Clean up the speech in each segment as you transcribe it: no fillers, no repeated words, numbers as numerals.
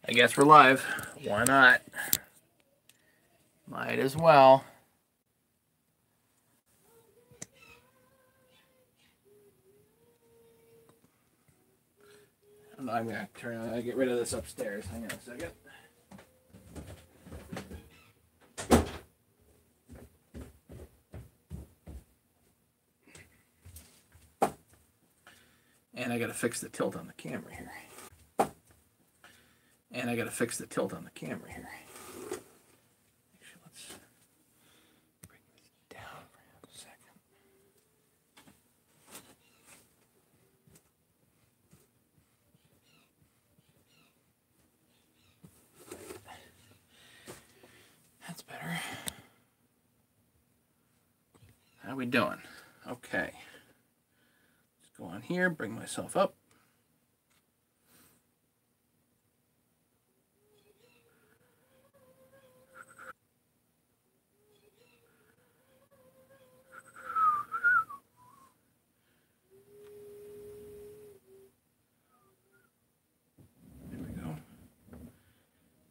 I guess we're live. Why not? Might as well. I'm gonna get rid of this upstairs. Hang on a second. And I gotta fix the tilt on the camera here. Actually, let's bring this down for a second. That's better. How we doing? Okay. Let's go on here, bring myself up. There we go.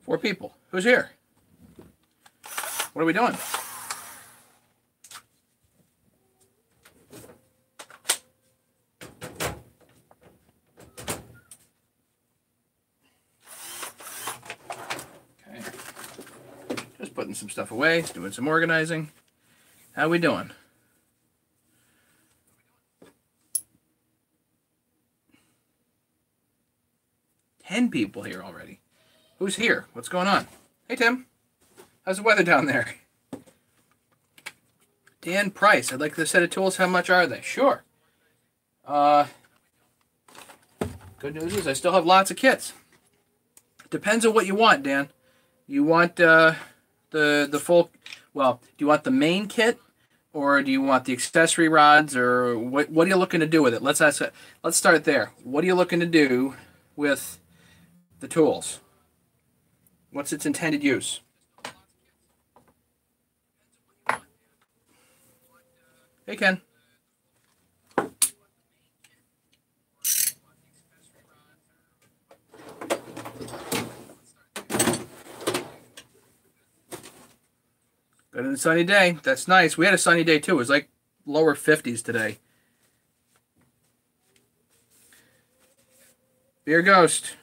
4 people. Who's here? What are we doing? Putting some stuff away, doing some organizing. How we doing? Ten people here already. Who's here? What's going on? Hey, Tim. How's the weather down there? Dan Price. I'd like the set of tools. How much are they? Sure. Good news is I still have lots of kits. Depends on what you want, Dan. You want the full, well, do you want the main kit or do you want the accessory rods, or what are you looking to do with it? Let's start there. What are you looking to do with the tools? What's its intended use? Hey, Ken. Good and sunny day. That's nice. We had a sunny day too. It was like lower 50s today. Beer Ghost,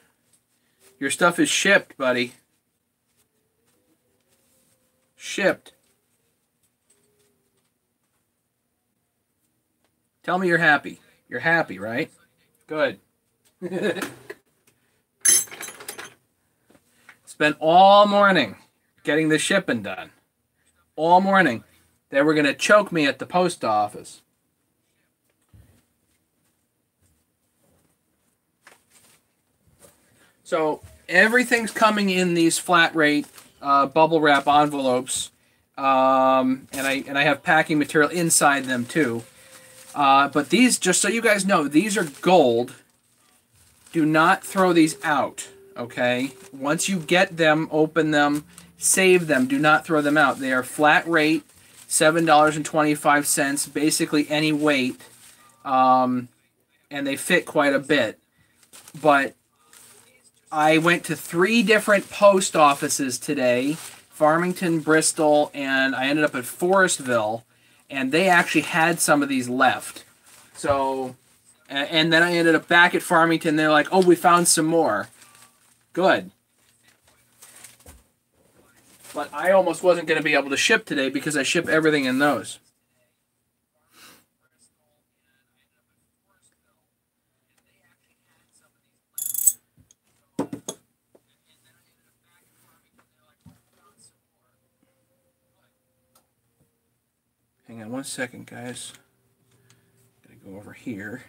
your stuff is shipped, buddy. Shipped. Tell me you're happy. You're happy, right? Good. Spent all morning getting the shipping done. All morning. They were going to choke me at the post office. So everything's coming in these flat rate bubble wrap envelopes, and I have packing material inside them too. But these, just so you guys know, these are gold. Do not throw these out, okay? Once you get them, open them, save them. Do not throw them out. They are flat rate, $7.25, basically any weight, and they fit quite a bit. But I went to 3 different post offices today, Farmington, Bristol, and I ended up at Forestville, and they actually had some of these left. So, and then I ended up back at Farmington. They're like, oh, we found some more. Good. But I almost wasn't going to be able to ship today because I ship everything in those. Hang on one second, guys. Gotta go over here.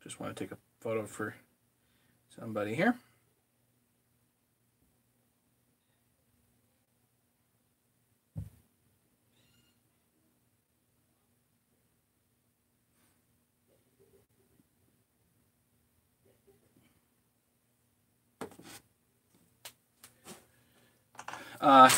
Just want to take a photo for somebody here. I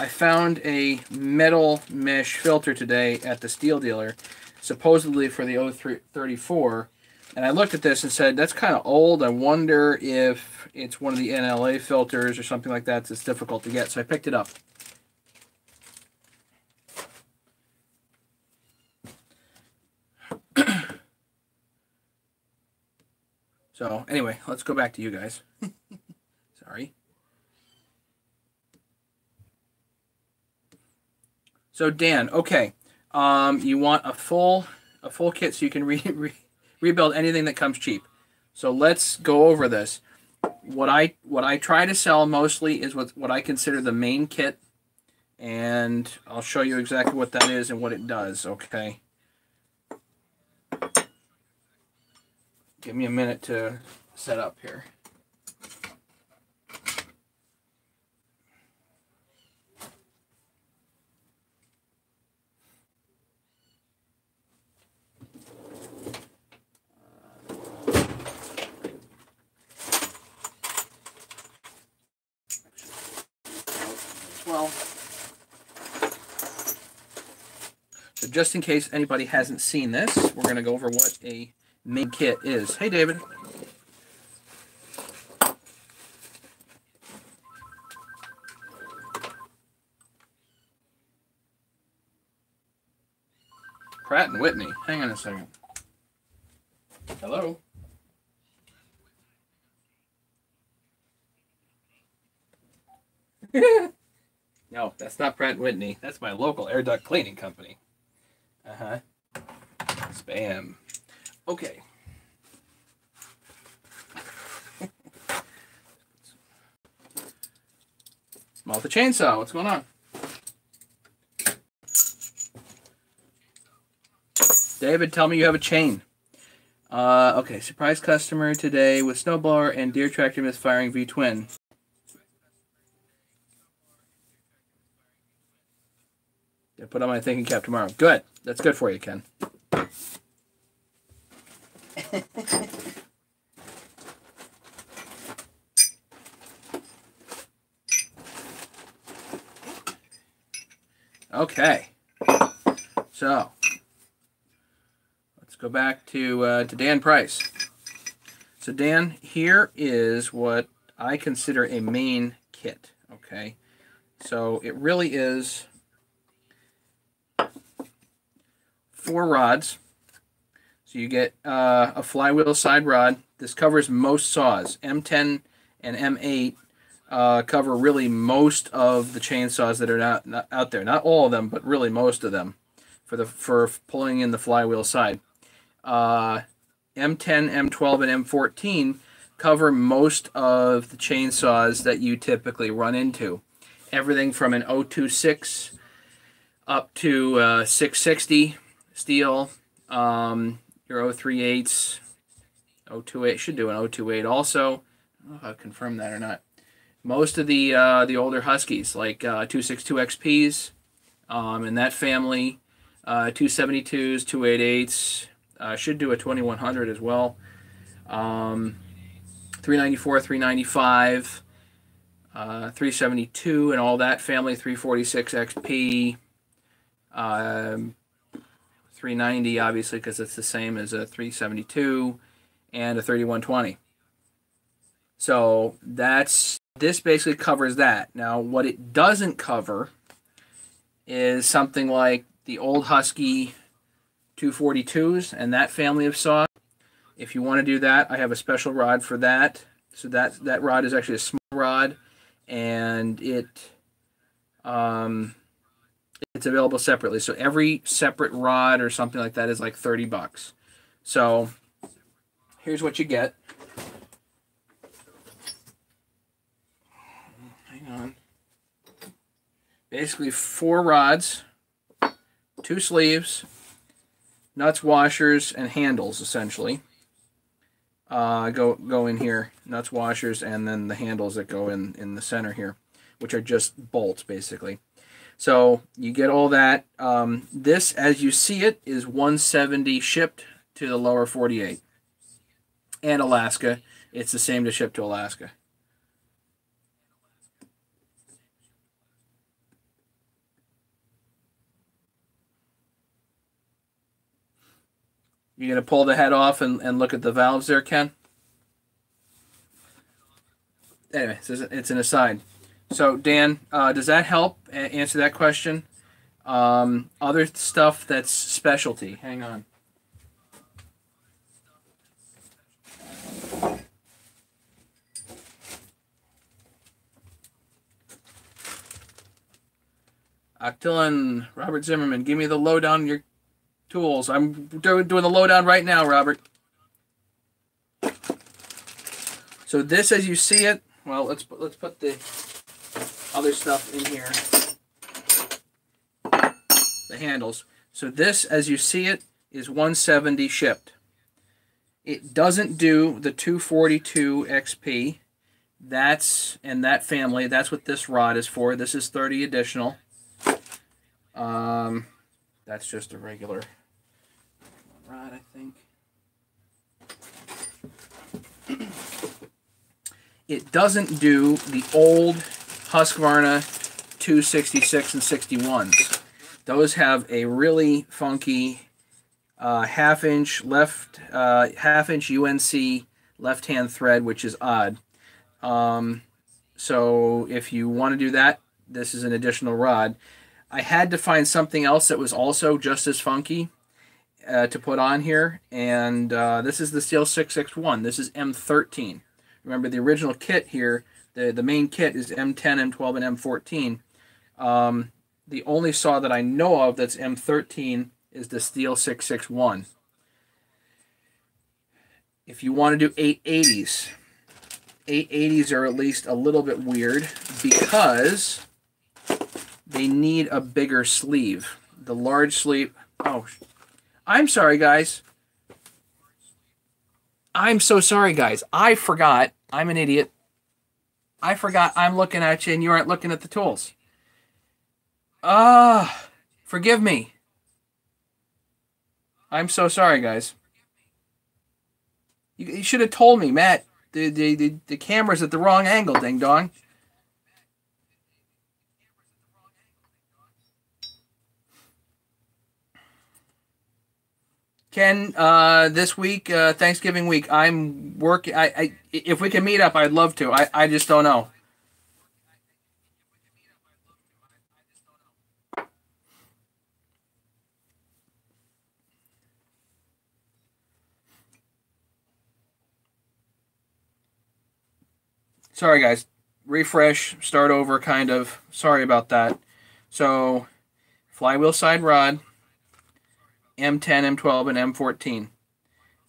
found a metal mesh filter today at the steel dealer, supposedly for the 034, and I looked at this and said, that's kind of old. I wonder if it's one of the NLA filters or something like that that's difficult to get, so I picked it up. So anyway, let's go back to you guys. Sorry. So Dan, okay, you want a full kit so you can rebuild anything that comes cheap. So let's go over this. What I try to sell mostly is what I consider the main kit, and I'll show you exactly what that is and what it does. Okay. Give me a minute to set up here. Well, so just in case anybody hasn't seen this, we're going to go over what a main kit is. Hey, David. Pratt & Whitney. Hang on a second. Hello? No, that's not Pratt & Whitney. That's my local air duct cleaning company. Uh-huh. Spam. Okay. Malta Chainsaw, what's going on? David, tell me you have a chain. Okay, surprise customer today with snowblower and Deere tractor misfiring V-twin. Yeah, put on my thinking cap tomorrow. Good. That's good for you, Ken. Okay. So let's go back to Dan Price. So Dan, here is what I consider a main kit. Okay. So it really is 4 rods. So you get a flywheel side rod. This covers most saws. M10 and M8 cover really most of the chainsaws that are not out there. Not all of them, but really most of them for pulling in the flywheel side. M10, M12, and M14 cover most of the chainsaws that you typically run into. Everything from an 026 up to 660 steel. Your 038s, 028 should do an 028 also. I don't know if I've confirmed that or not. Most of the older Huskies, like 262 XPs, in that family, 272s, 288s, should do a 2100 as well. 394, 395, 372, and all that family, 346 XP. 390, obviously, because it's the same as a 372 and a 3120. So this basically covers that. Now, what it doesn't cover is something like the old Husky 242s and that family of saw. If you want to do that, I have a special rod for that. So that rod is actually a small rod, and it's available separately. So every separate rod or something like that is like $30. So here's what you get. Hang on. Basically 4 rods, 2 sleeves, nuts, washers, and handles essentially. Go in here, nuts, washers, and then the handles that go in the center here, which are just bolts basically. So you get all that. This, as you see it, is $170 shipped to the lower 48 and Alaska. It's the same to ship to Alaska. You gonna pull the head off and look at the valves there, Ken? Anyway, it's an aside. So Dan, does that help answer that question? Other stuff that's specialty. Hang on. Octillan, Robert Zimmerman, give me the lowdown on your tools. I'm doing the lowdown right now, Robert. So this, as you see it, well, let's put the other stuff in here. The handles. So this, as you see it, is 170 shipped. It doesn't do the 242 XP. That's in that family. That's what this rod is for. This is 30 additional. That's just a regular rod, I think. It doesn't do the old Husqvarna 266 and 61s. Those have a really funky half-inch UNC left-hand thread, which is odd. So if you want to do that, this is an additional rod. I had to find something else that was also just as funky to put on here, and this is the Steel 661. This is M13. Remember, the original kit here, the main kit is M10, M12, and M14. The only saw that I know of that's M13 is the Steel 661. If you want to do 880s, 880s are at least a little bit weird because they need a bigger sleeve. The large sleeve... Oh, I'm sorry, guys. I'm so sorry, guys. I forgot. I'm an idiot. I forgot I'm looking at you and you aren't looking at the tools. Forgive me. I'm so sorry, guys. You should have told me, Matt. The camera's at the wrong angle, ding dong. Ken, this week, Thanksgiving week, I'm working. If we can meet up, I'd love to. I just don't know. Sorry, guys. Refresh, start over, kind of. Sorry about that. So, flywheel side rod, M10, M12, and M14.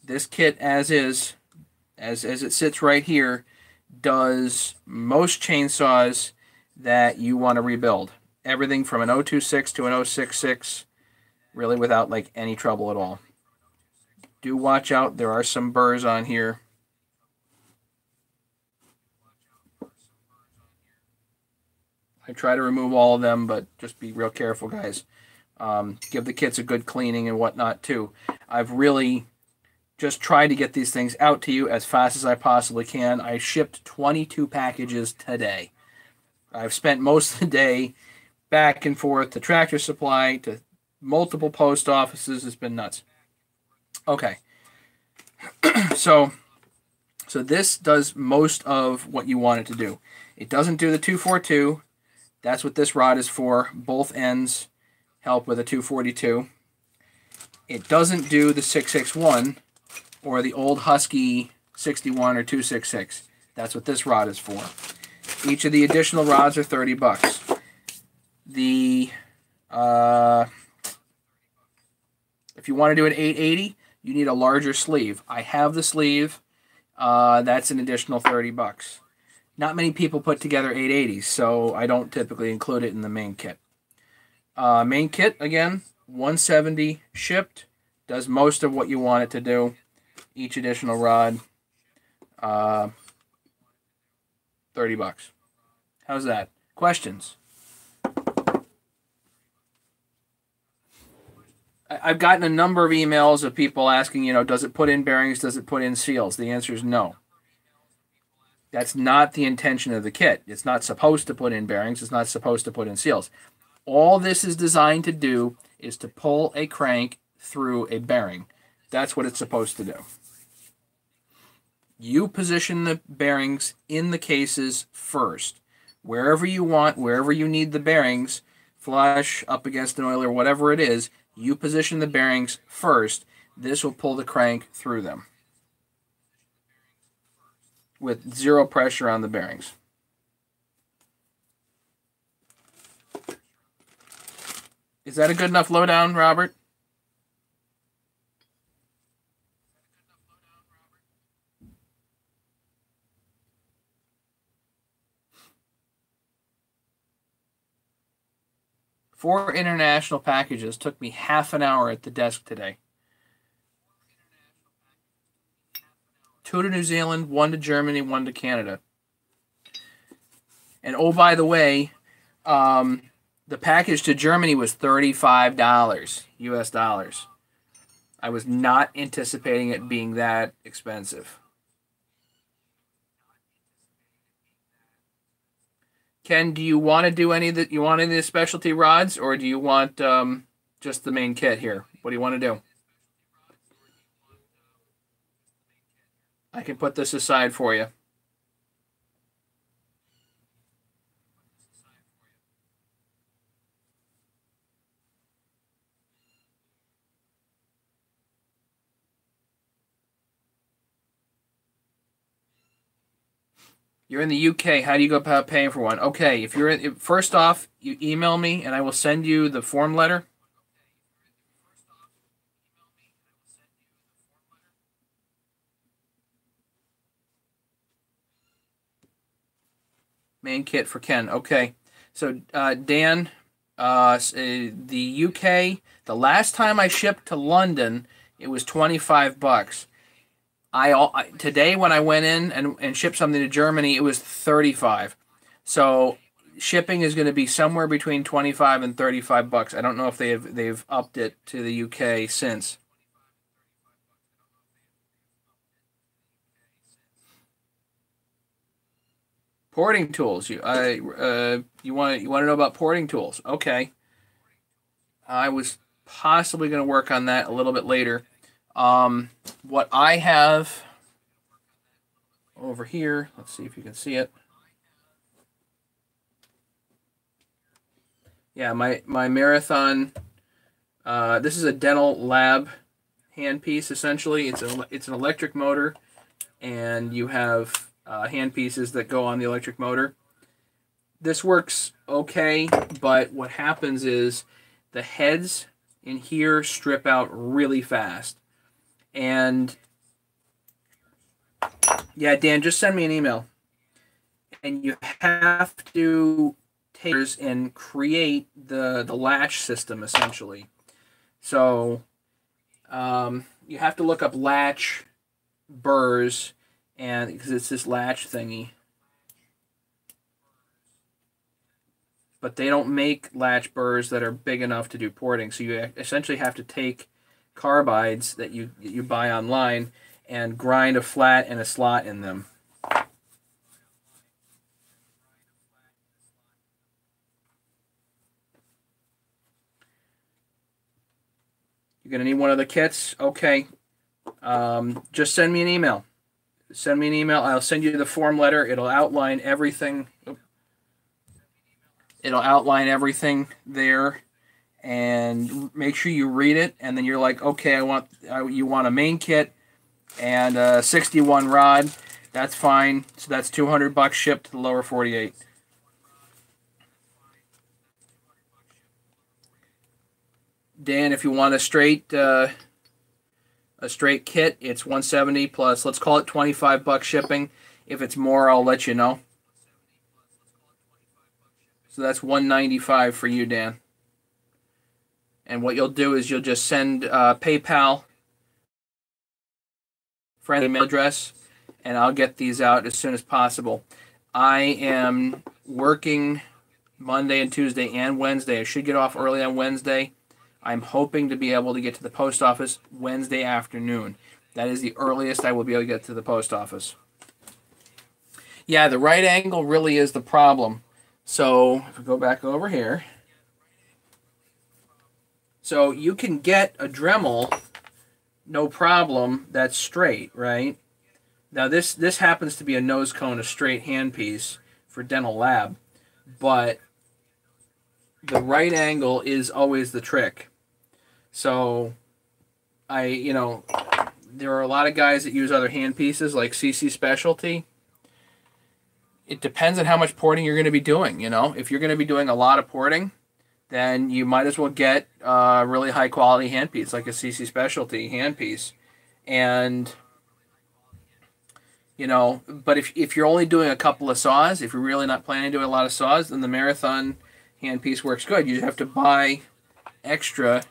This kit, as is, as it sits right here, does most chainsaws that you want to rebuild. Everything from an 026 to an 066, really without like any trouble at all. Do watch out. There are some burrs on here. I try to remove all of them, but just be real careful, guys. Give the kits a good cleaning and whatnot, too. I've really just tried to get these things out to you as fast as I possibly can. I shipped 22 packages today. I've spent most of the day back and forth to Tractor Supply, to multiple post offices. It's been nuts. Okay. So this does most of what you want it to do. It doesn't do the 242. That's what this rod is for. Both ends help with a 242. It doesn't do the 661 or the old Husky 61 or 266. That's what this rod is for. Each of the additional rods are $30. If you want to do an 880, you need a larger sleeve. I have the sleeve. That's an additional $30. Not many people put together 880s, so I don't typically include it in the main kit. Main kit, again, 170 shipped. Does most of what you want it to do. Each additional rod, $30. How's that? Questions? I've gotten a number of emails of people asking, does it put in bearings? Does it put in seals? The answer is no. That's not the intention of the kit. It's not supposed to put in bearings. It's not supposed to put in seals. All this is designed to do is to pull a crank through a bearing, That's what it's supposed to do. You position the bearings in the cases first. Wherever you want, wherever you need the bearings, flush, up against an oiler, whatever it is, you position the bearings first. This will pull the crank through them with zero pressure on the bearings. Is that a good enough lowdown, Robert? Four international packages took me half an hour at the desk today. 2 to New Zealand, 1 to Germany, 1 to Canada. And oh, by the way, the package to Germany was $35 US dollars. I was not anticipating it being that expensive. Ken, do you want to do any of the, you want any of the specialty rods, or do you want just the main kit here? What do you want to do? I can put this aside for you. You're in the UK. How do you go about paying for one? Okay, if you're in, first off, you email me and I will send you the form letter. Main kit for Ken. Okay, so Dan, the UK. The last time I shipped to London, it was $25. Today when I went in and shipped something to Germany, it was $35. So shipping is going to be somewhere between $25 and $35. I don't know if they've upped it to the UK since. Porting tools. You want to know about porting tools? Okay. I was possibly going to work on that a little bit later. What I have over here, let's see if you can see it. Yeah, my Marathon. This is a dental lab handpiece. Essentially, it's an electric motor, and you have hand pieces that go on the electric motor. This works okay, but what happens is the heads in here strip out really fast. And yeah, Dan, just send me an email. And you have to take and create the latch system, essentially. So you have to look up latch burrs, and because it's this latch thingy. But they don't make latch burrs that are big enough to do porting. So you essentially have to take carbides that you buy online and grind a flat and a slot in them. You're going to need one of the kits? Okay. Just send me an email. Send me an email. I'll send you the form letter. It'll outline everything. It'll outline everything there, and make sure you read it. And then you're like, okay, you want a main kit and a 61 rod. That's fine. So that's $200 shipped to the lower 48. Dan, if you want a straight kit, it's $170 plus, let's call it $25 shipping. If it's more, I'll let you know. So that's $195 for you, Dan. And what you'll do is you'll just send PayPal, friend email address, and I'll get these out as soon as possible. I am working Monday and Tuesday and Wednesday. I should get off early on Wednesday. I'm hoping to be able to get to the post office Wednesday afternoon. That is the earliest I will be able to get to the post office. Yeah, the right angle really is the problem. So if we go back over here. So you can get a Dremel no problem. That's straight, right? Now this happens to be a nose cone, a straight handpiece for dental lab, but the right angle is always the trick. So there are a lot of guys that use other handpieces like CC Specialty. It depends on how much porting you're going to be doing. If you're going to be doing a lot of porting, then you might as well get a really high quality handpiece like a CC Specialty handpiece. And but if you're only doing a couple of saws, if you're really not planning to do a lot of saws, then the Marathon handpiece works good. You have to buy extra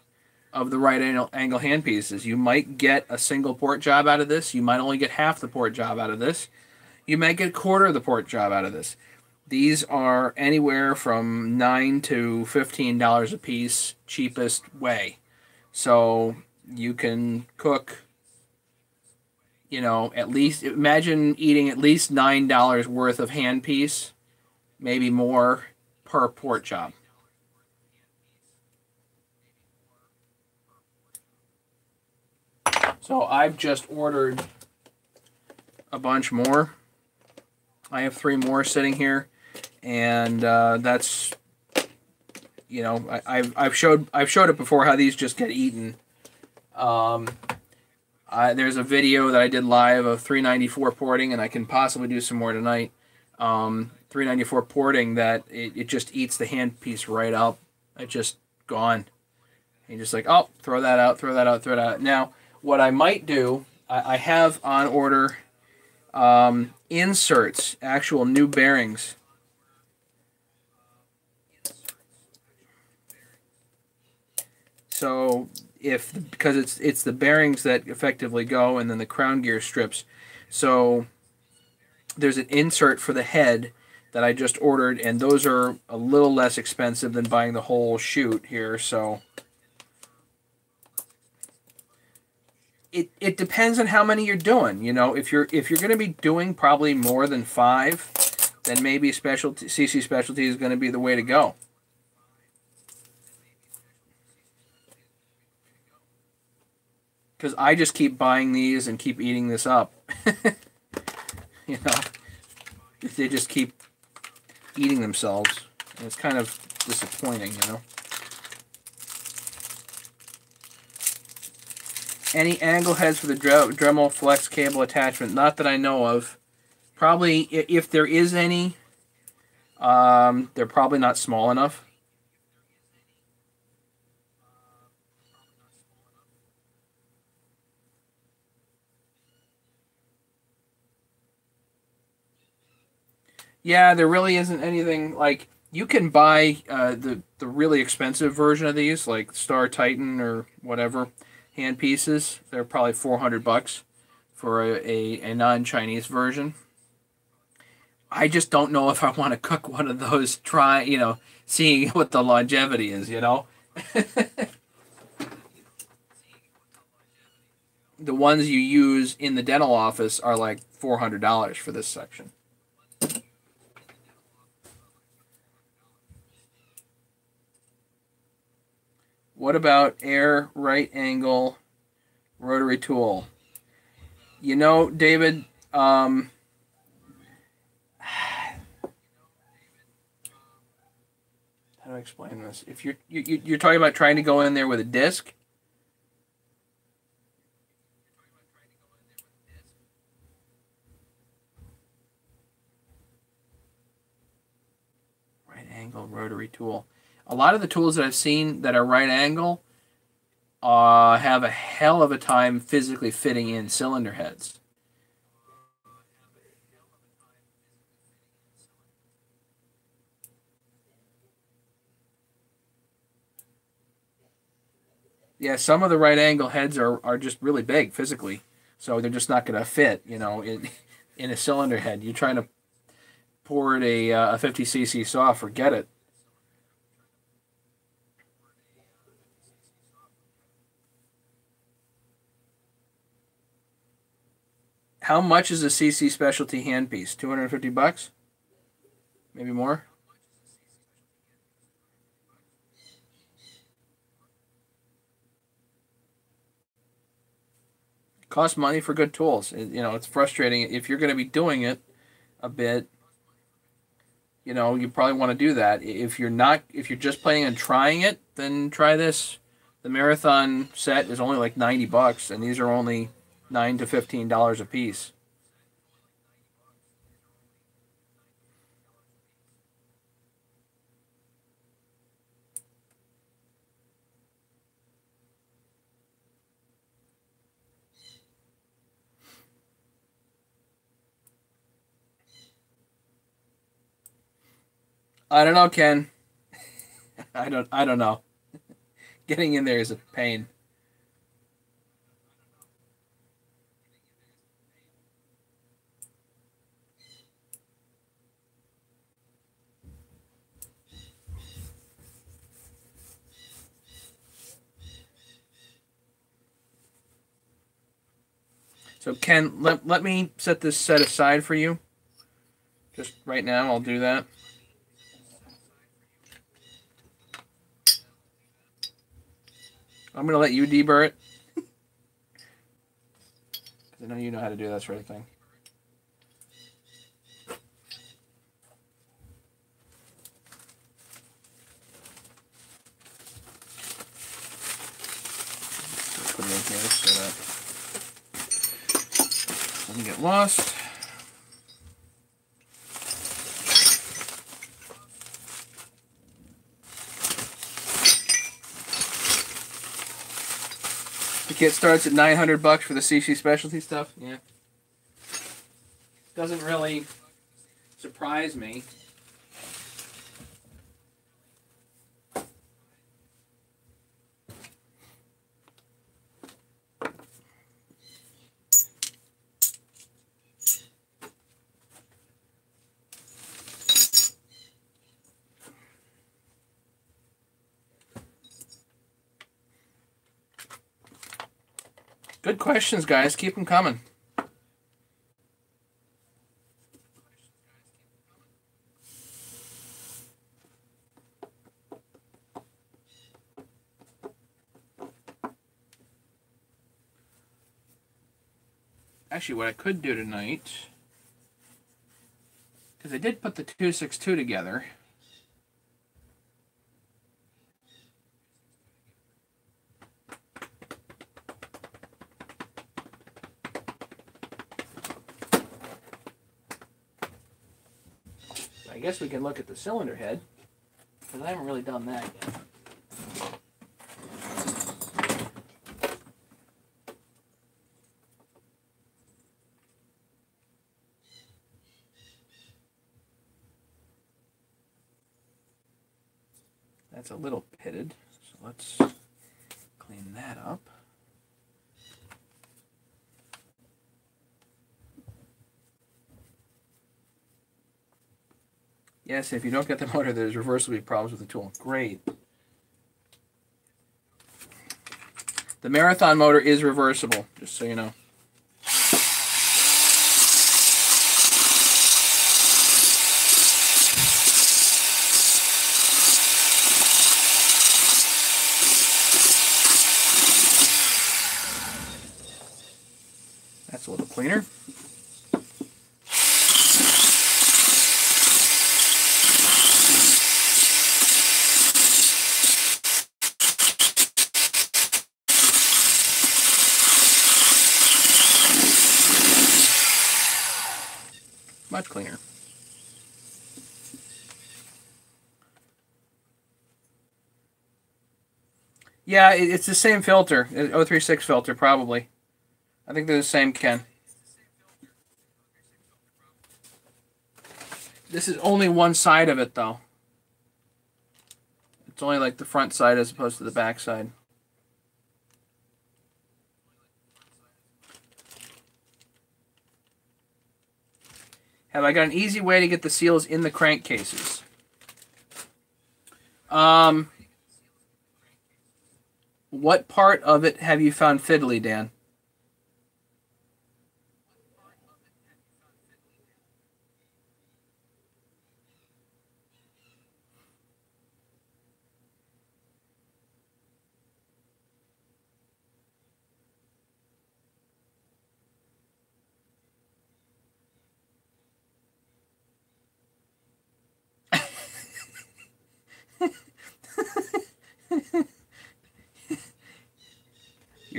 of the right angle handpieces. You might get a single port job out of this. You might only get half the port job out of this. You might get a quarter of the port job out of this. These are anywhere from $9 to $15 a piece, cheapest way. So you can cook, at least, imagine eating at least $9 worth of handpiece, maybe more, per port job. So I've just ordered a bunch more. I have 3 more sitting here, and that's, I've showed it before how these just get eaten. There's a video that I did live of 394 porting, and I can possibly do some more tonight. 394 porting that it just eats the handpiece right up. It's just gone. And you're just like, oh, throw that out, throw that out, throw that out. Now, what I might do, I have on order inserts, actual new bearings. So because it's the bearings that effectively go, and then the crown gear strips. So there's an insert for the head that I just ordered, and those are a little less expensive than buying the whole chute here. So it depends on how many you're doing. If you're going to be doing probably more than 5, then maybe CC Specialty is going to be the way to go. Because I just keep buying these and keep eating this up. They just keep eating themselves. And it's kind of disappointing, Any angle heads for the Dremel Flex cable attachment? Not that I know of. Probably, if there is any, they're probably not small enough. Yeah, there really isn't anything like you can buy the really expensive version of these, like Star Titan or whatever hand pieces. They're probably $400 for a non-Chinese version. I just don't know if I want to cook one of those. Seeing what the longevity is. The ones you use in the dental office are like $400 for this section. What about Air right angle rotary tool? David, how do I explain this? If you're talking about trying to go in there with a disc, right angle rotary tool. A lot of the tools that I've seen that are right angle have a hell of a time physically fitting in cylinder heads. Yeah, some of the right angle heads are just really big physically, so they're just not going to fit, in a cylinder head. You're trying to pour it a 50cc saw, forget it. How much is a CC Specialty handpiece? $250? Maybe more? Costs money for good tools. It's frustrating if you're going to be doing it a bit. You probably want to do that. If you're just planning on trying it, then try this. The Marathon set is only like $90, and these are only $9 to $15 a piece. I don't know, Ken. I don't know. Getting in there is a pain. So Ken, let me set this set aside for you. Just right now, I'll do that. I'm going to let you deburr it. I know you know how to do that sort of thing. Put it in here so that doesn't get lost. The kit starts at $900 for the CC specialty stuff. Yeah. Doesn't really surprise me. Good questions, guys. Keep them coming. Actually, what I could do tonight, because I did put the 262 together. I guess we can look at the cylinder head, because I haven't really done that yet. That's a little pitted, so let's clean that up. Yes, if you don't get the motor, there's reversibly problems with the tool. Great. The Marathon motor is reversible, just so you know. That's a little cleaner. Much cleaner. Yeah, it's the same filter, 036 filter, probably. I think they're the same, Ken. This is only one side of it, though. It's only like the front side as opposed to the back side. Have I got an easy way to get the seals in the crankcases? What part of it have you found fiddly, Dan?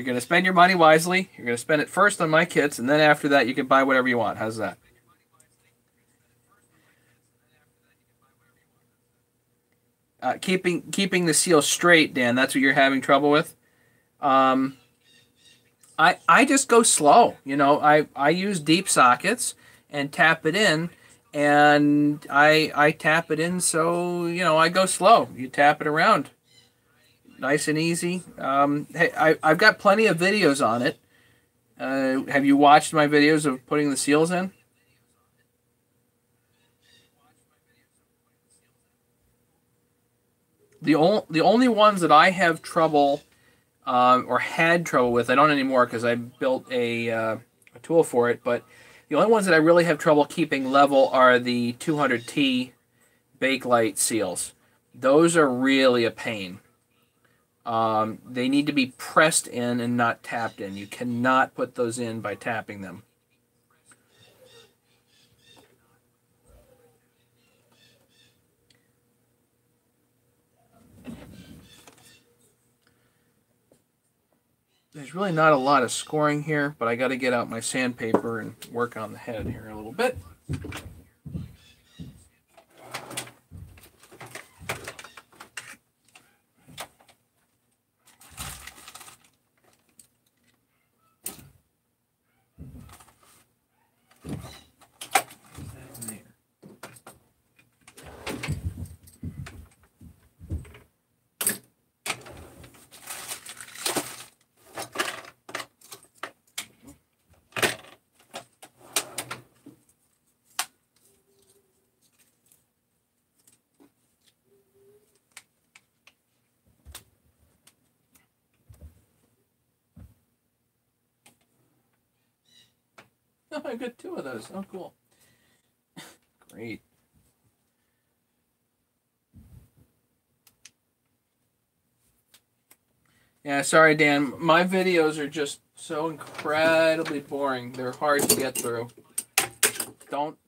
you're going to spend your money wisely. You're going to spend it first on my kits, and then after that, you can buy whatever you want. How's that? Keeping the seal straight, Dan. That's what you're having trouble with. Um, I just go slow. You know, I use deep sockets and tap it in, and I tap it in, so you know I go slow. You tap it around, nice and easy. Hey, I've got plenty of videos on it. Have you watched my videos of putting the seals in? The only ones that I have trouble or had trouble with, I don't anymore because I built a tool for it, but the only ones that I really have trouble keeping level are the 200T Bakelite seals. Those are really a pain. They need to be pressed in and not tapped in. You cannot put those in by tapping them. There's really not a lot of scoring here, but I got to get out my sandpaper and work on the head here a little bit. Oh, I got two of those. Oh, cool. Great. Yeah, sorry, Dan. My videos are just so incredibly boring. They're hard to get through. Don't.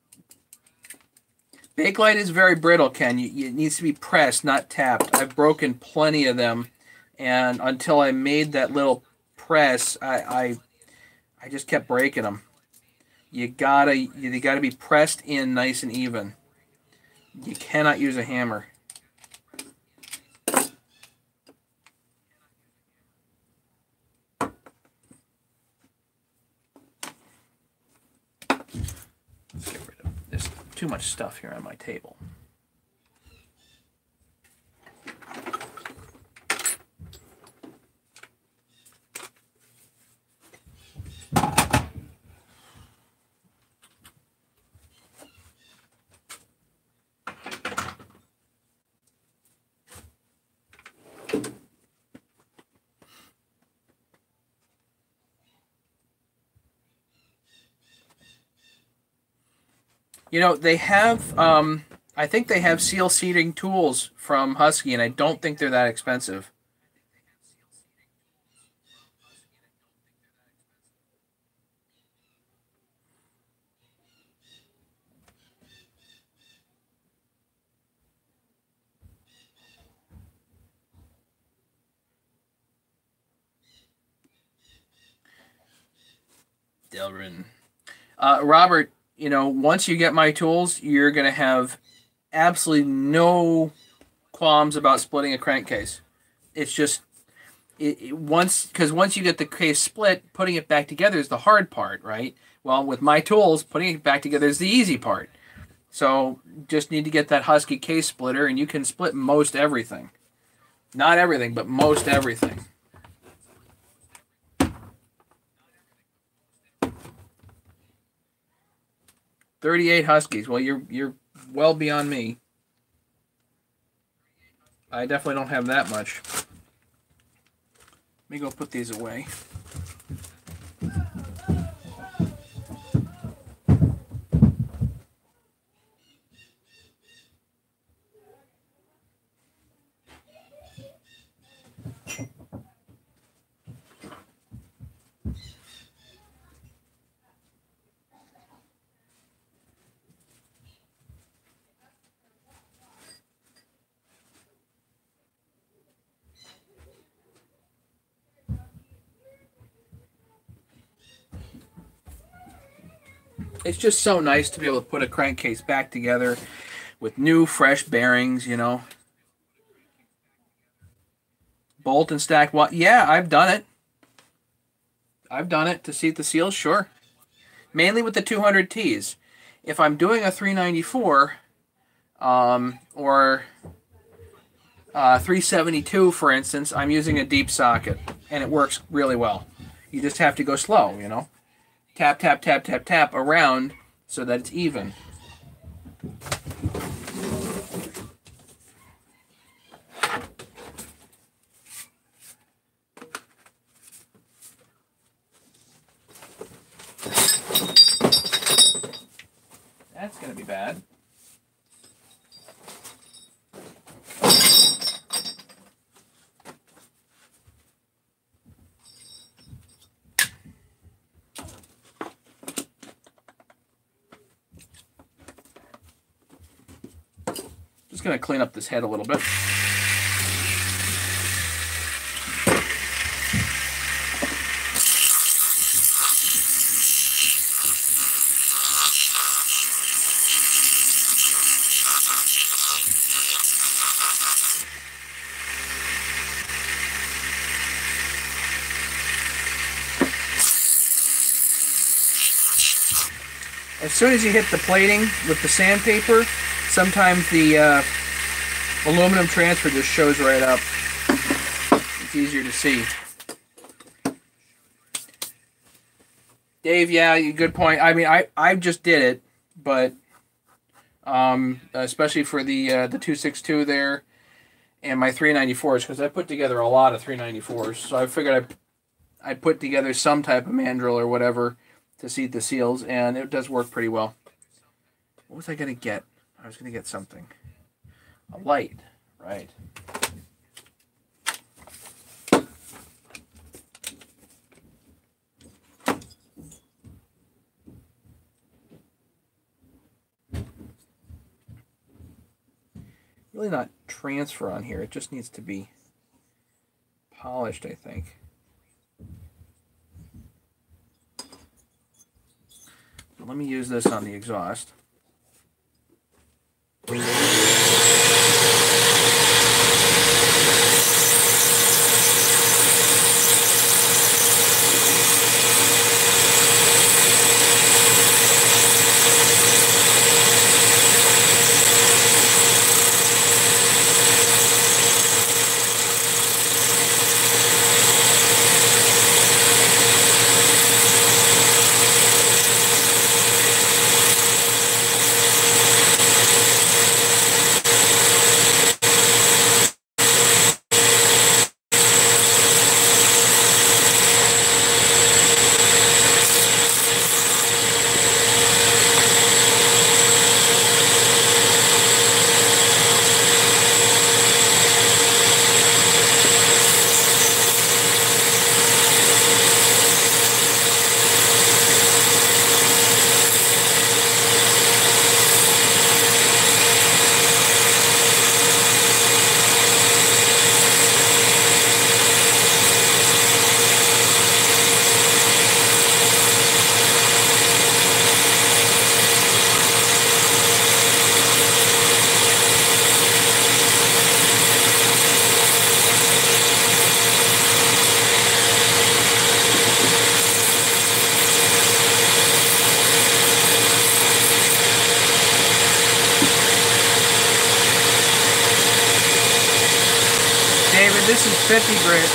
Bakelite is very brittle, Ken. It needs to be pressed, not tapped. I've broken plenty of them, and until I made that little press, I just kept breaking them. You gotta be pressed in nice and even. You cannot use a hammer. Let's get rid of this. Too much stuff here on my table. You know, they have, I think they have seal seating tools from Husky, and I don't think they're that expensive. Delrin. Robert, you know, once you get my tools, you're going to have absolutely no qualms about splitting a crankcase. It's just once you get the case split, putting it back together is the hard part, right? Well, with my tools, putting it back together is the easy part. So just need to get that Husky case splitter, and you can split most everything. Not everything, but most everything. 38 Huskies. Well, you're well beyond me. I definitely don't have that much. Let me go put these away. It's just so nice to be able to put a crankcase back together with new, fresh bearings, you know. Bolt and stack. What? Yeah, I've done it. I've done it to seat the seals, sure. Mainly with the 200Ts. If I'm doing a 394 or 372, for instance, I'm using a deep socket, and it works really well. You just have to go slow, you know. Tap, tap, tap, tap, tap around so that it's even. That's going to be bad. Just going to clean up this head a little bit. As soon as you hit the plating with the sandpaper, sometimes the aluminum transfer just shows right up. It's easier to see. Dave, yeah, good point. I mean, I just did it, but especially for the 262 there and my 394s, because I put together a lot of 394s, so I figured I'd put together some type of mandrel or whatever to seat the seals, and it does work pretty well. What was I going to get? I was going to get something. A light, right. Really not transfer on here. It just needs to be polished, I think. Let me use this on the exhaust. This is 50 grit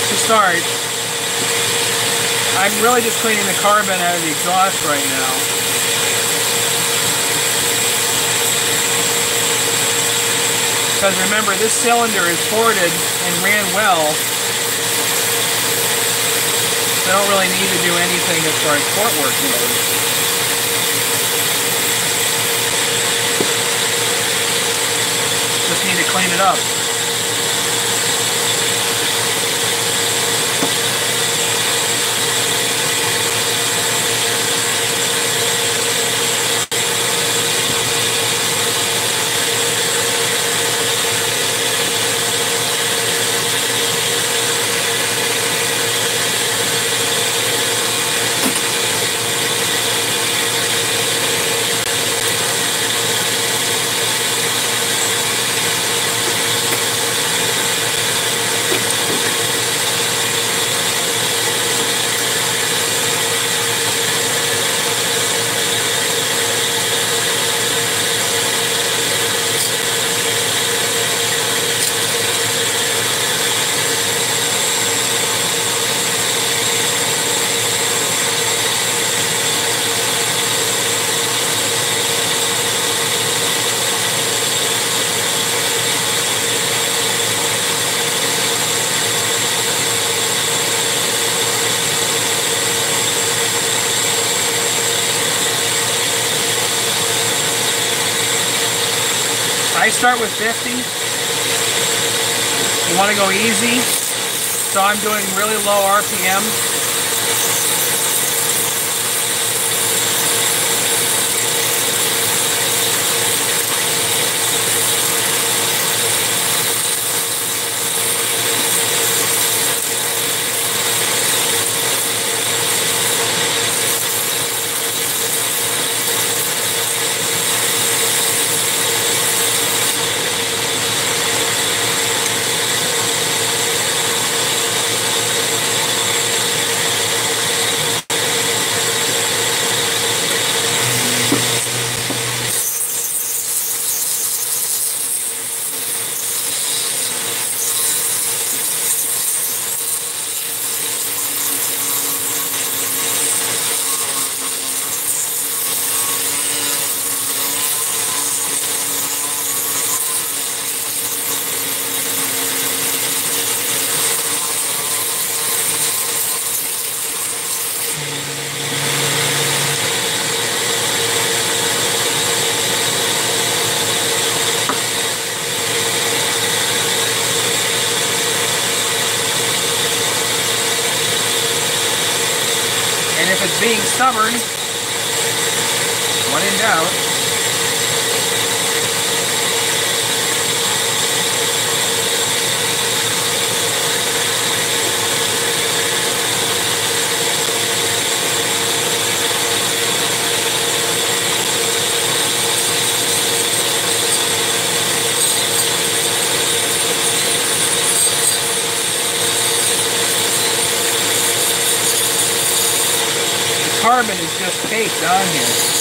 to start. I'm really just cleaning the carbon out of the exhaust right now. Because remember, this cylinder is ported and ran well. So I don't really need to do anything as far as port work goes. Just need to clean it up. I start with 50. You want to go easy, so I'm doing really low RPM. And if it's being stubborn, when in doubt, carbon is just caked on here.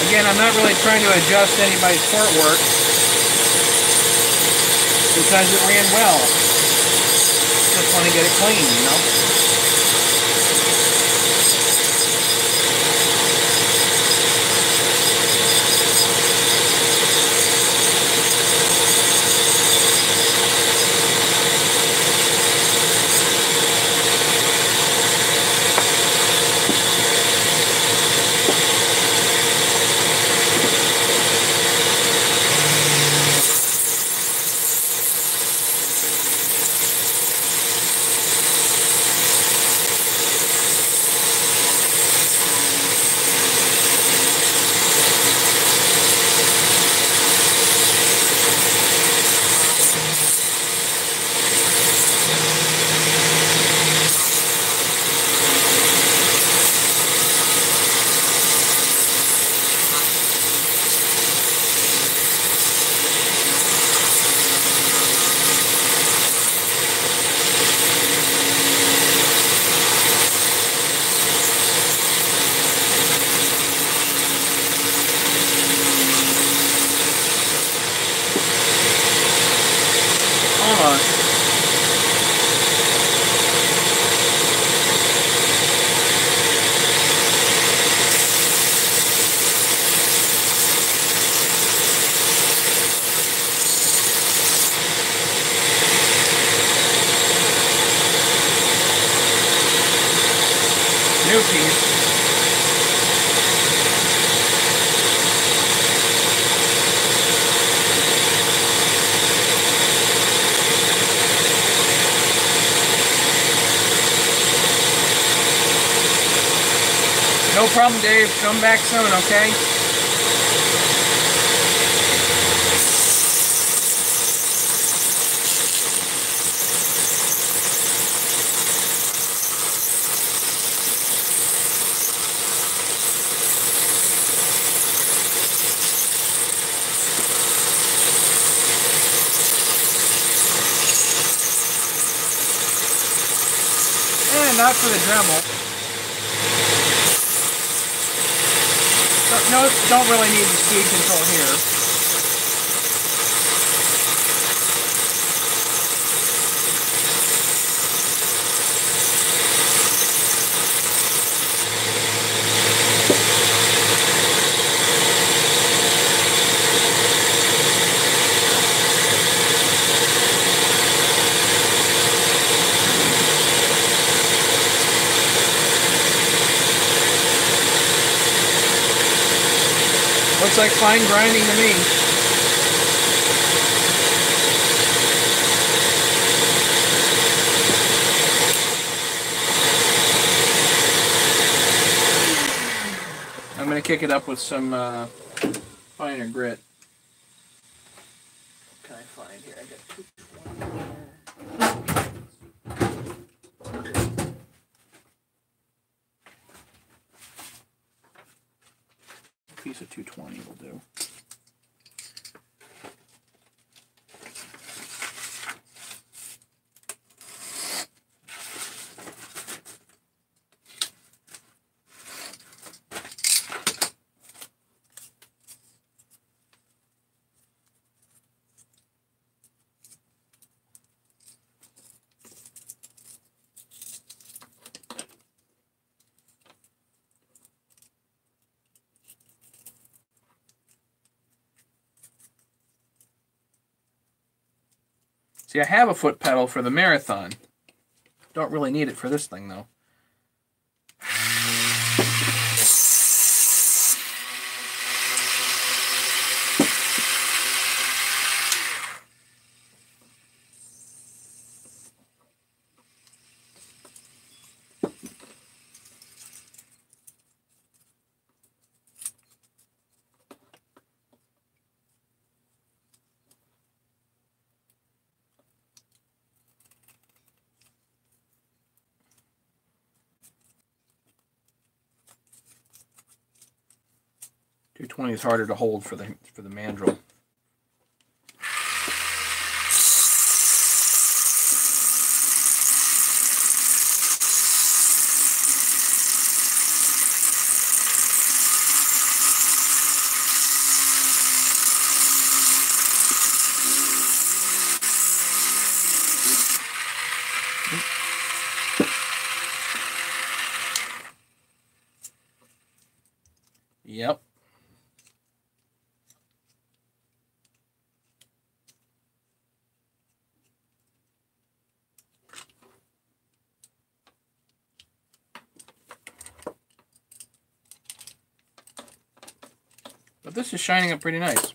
Again, I'm not really trying to adjust anybody's port work because it ran well. Just want to get it clean, you know? Almost. New piece. No problem, Dave. Come back soon, okay? Not for the Dremel. No, don't really need the speed control here. Looks like fine grinding to me. I'm going to kick it up with some finer grit. What can I find here? I got 220. A piece of 220 will do. See, I have a foot pedal for the Marathon. Don't really need it for this thing, though. .220 is harder to hold for the mandrel. Yep. But this is shining up pretty nice.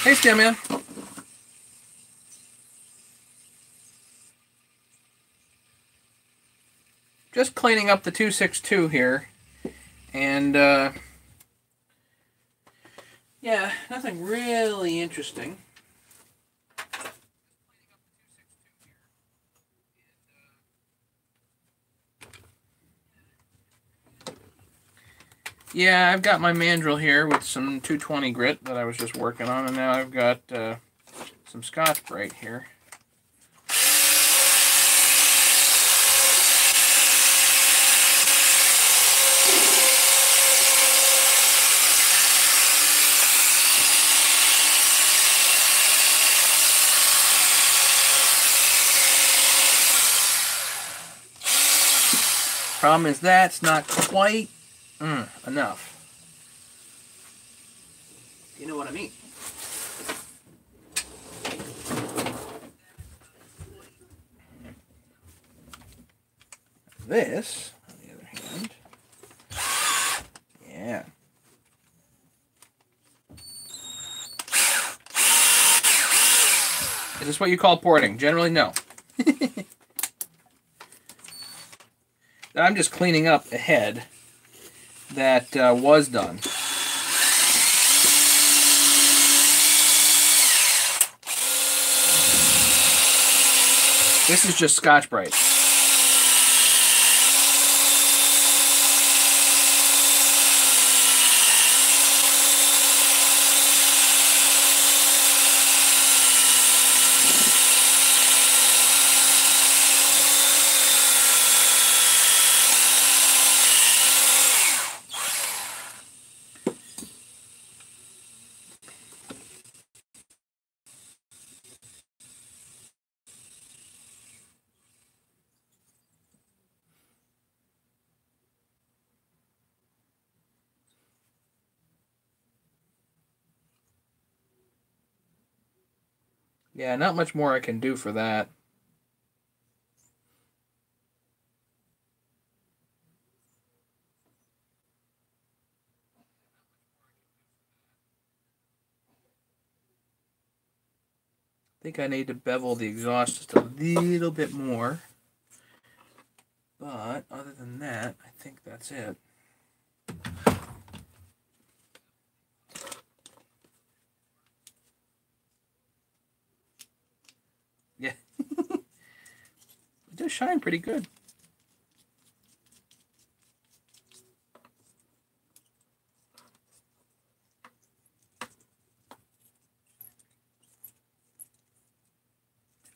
Hey, Scamman. Just cleaning up the 262 here. And, yeah, nothing really interesting. Yeah, I've got my mandrel here with some 220 grit that I was just working on, and now I've got some Scotch-Brite here. Problem is that's not quite enough. You know what I mean? This, on the other hand, yeah. Is this what you call porting? Generally, no. I'm just cleaning up a head that was done. This is just Scotch-Brite. Yeah, not much more I can do for that. I think I need to bevel the exhaust just a little bit more. But other than that, I think that's it. Yeah. It does shine pretty good.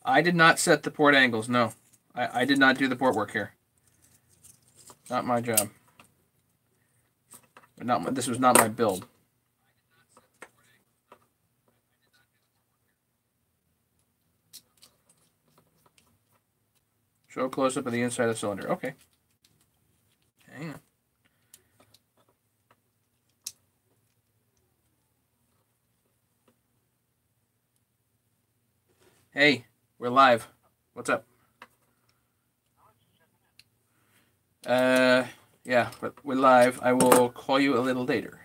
I did not set the port angles, no. I did not do the port work here. Not my job. This was not my build. Show a close-up of the inside of the cylinder. Okay. Hang on. Hey, we're live. What's up? Yeah, we're live. I will call you a little later.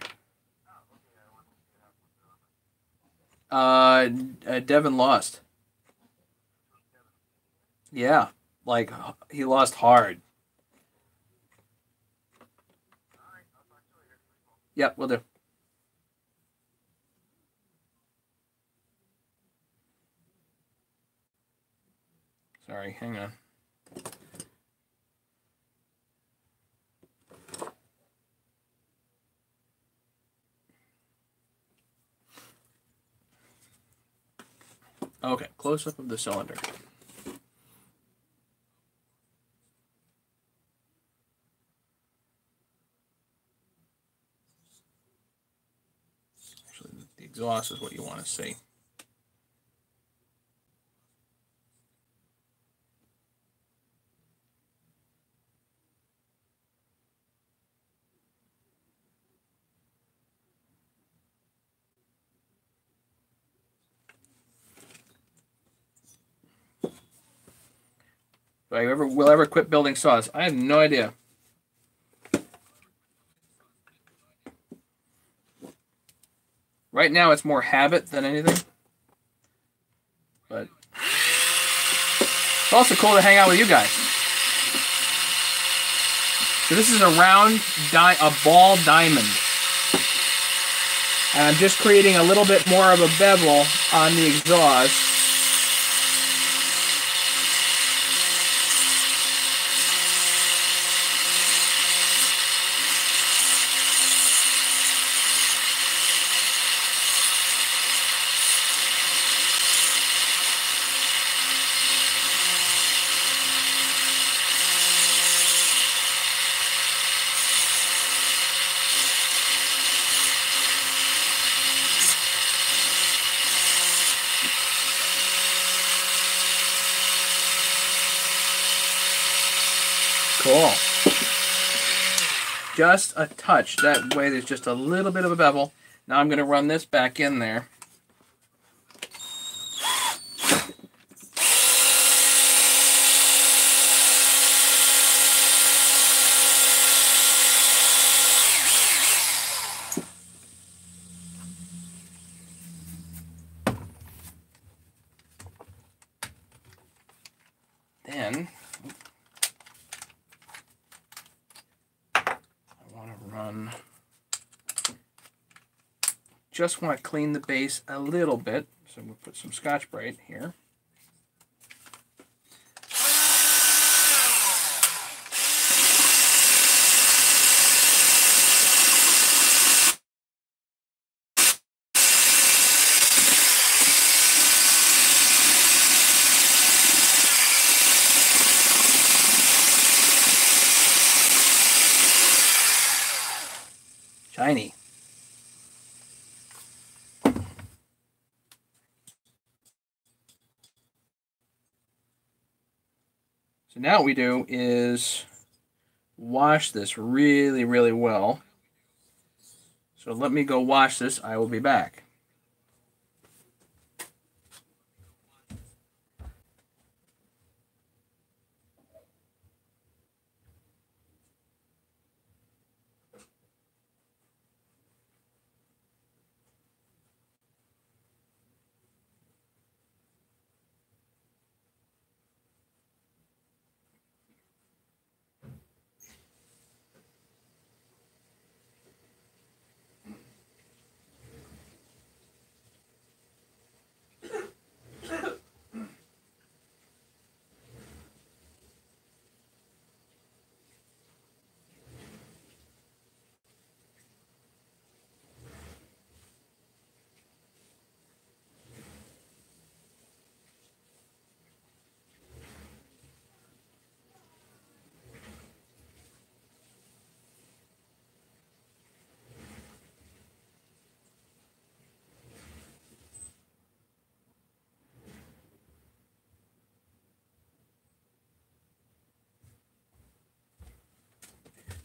Devin lost. Yeah, like he lost hard. Yep, we'll do. Sorry, hang on. Okay, close-up of the cylinder. Actually, the exhaust is what you want to see. Will I ever quit building saws? I have no idea. Right now it's more habit than anything. But it's also cool to hang out with you guys. So this is a round, a ball diamond. And I'm just creating a little bit more of a bevel on the exhaust. Cool. Just a touch. That way there's just a little bit of a bevel. Now I'm going to run this back in there. Then just want to clean the base a little bit, so we'll put some Scotch-Brite here. Shiny. So now what we do is wash this really, really well. So let me go wash this. I will be back.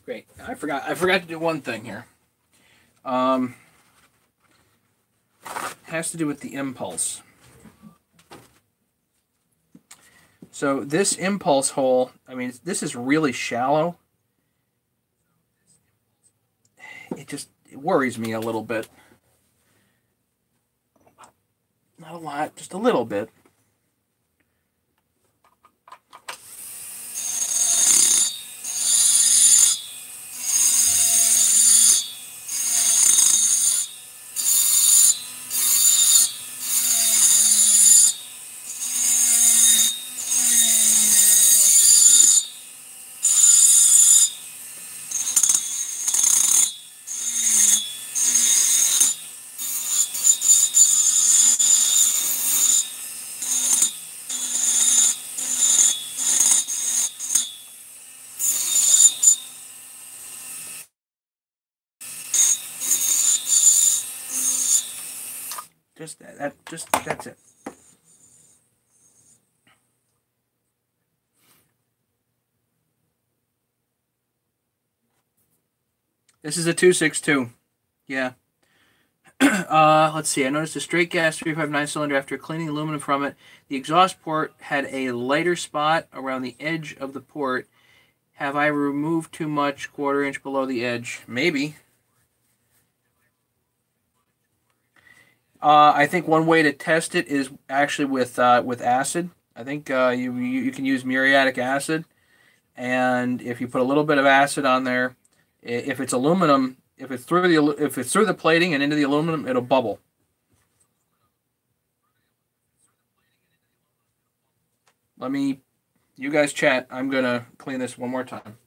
Great. I forgot to do one thing here. Has to do with the impulse. So this impulse hole, I mean, this is really shallow. It worries me a little bit. Not a lot, just a little bit. That's it. This is a 262. Yeah. Let's see. I noticed a straight gas 359 cylinder. After cleaning aluminum from it, the exhaust port had a lighter spot around the edge of the port. Have I removed too much 1/4 inch below the edge? Maybe. I think one way to test it is actually with acid. I think you can use muriatic acid, and if you put a little bit of acid on there, if it's aluminum, if it's through the plating and into the aluminum, it'll bubble. You guys chat. I'm gonna clean this one more time.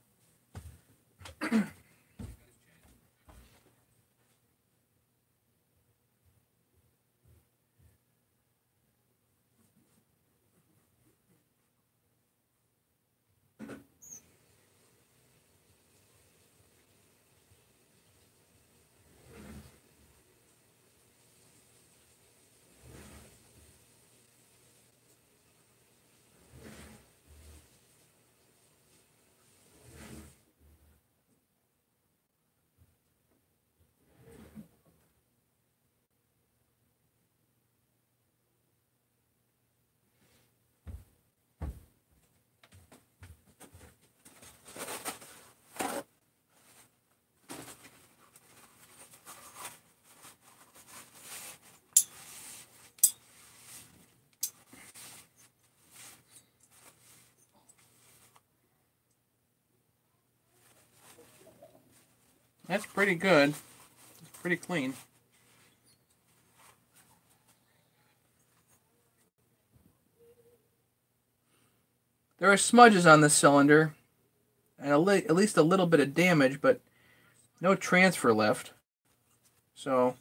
That's pretty good. It's pretty clean. There are smudges on the cylinder, and at least a little bit of damage, but no transfer left. So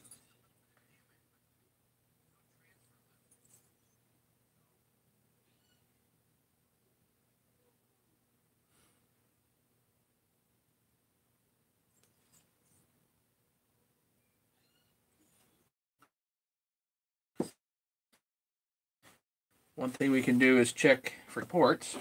one thing we can do is check for ports.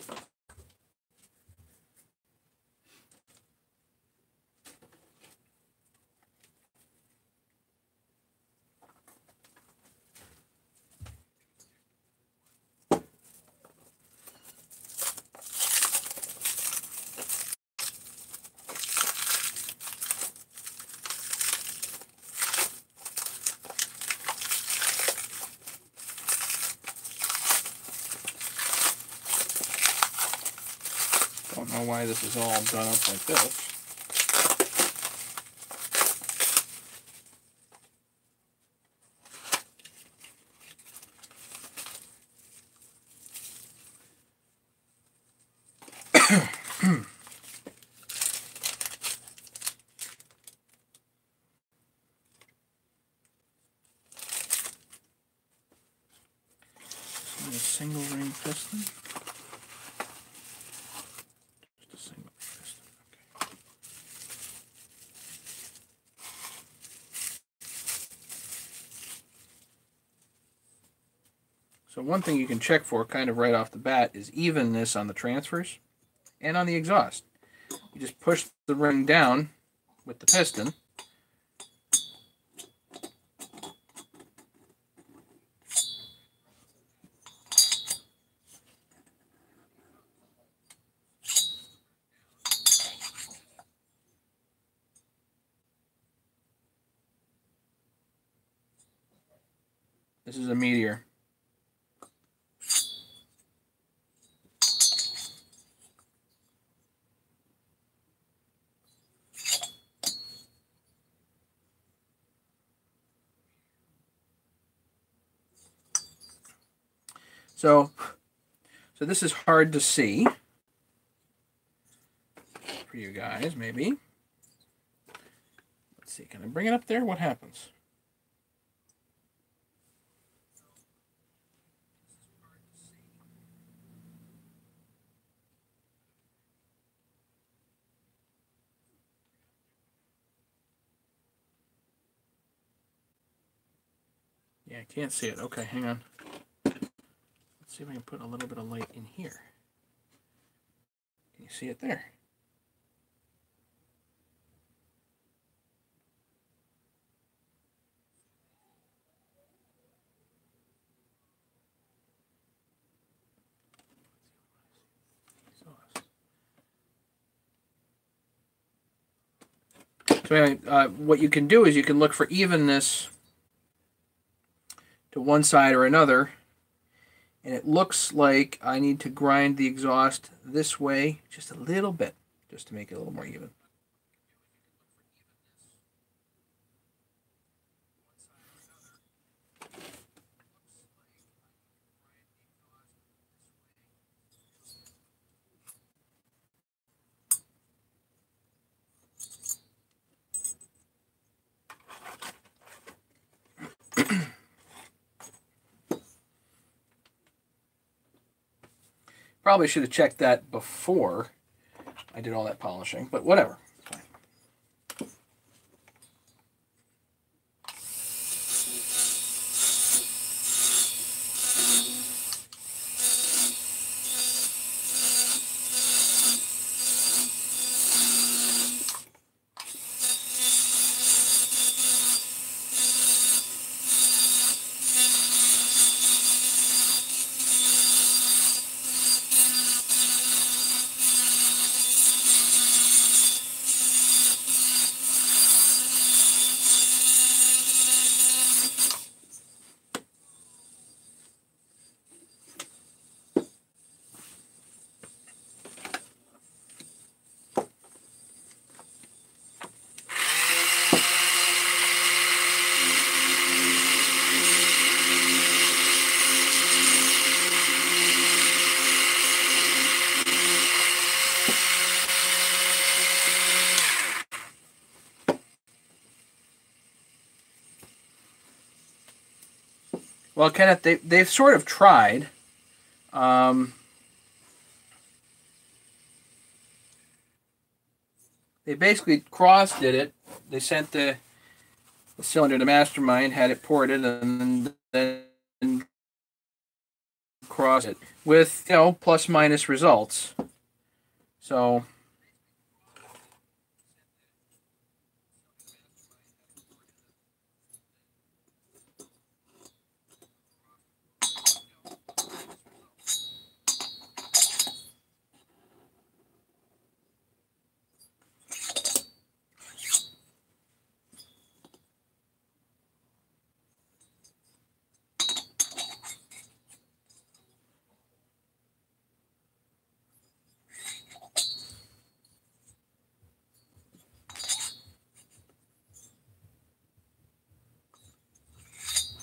Don't know why this is all done up like this. A single ring piston. Just a single piston. Okay. So one thing you can check for kind of right off the bat is evenness on the transfers and on the exhaust. You just push the ring down with the piston. This is a Meteor. So this is hard to see for you guys, maybe. Let's see, can I bring it up there? What happens? Yeah, I can't see it. Okay, hang on. Let's see if I can put a little bit of light in here. Can you see it there? So anyway, what you can do is you can look for evenness to one side or another. And it looks like I need to grind the exhaust this way just a little bit, just to make it a little more even. Probably should have checked that before I did all that polishing, but whatever. Well, Kenneth, they've sort of tried. They basically cross-did it. They sent the cylinder to Mastermind, had it ported, and then crossed it with, plus-minus results. So...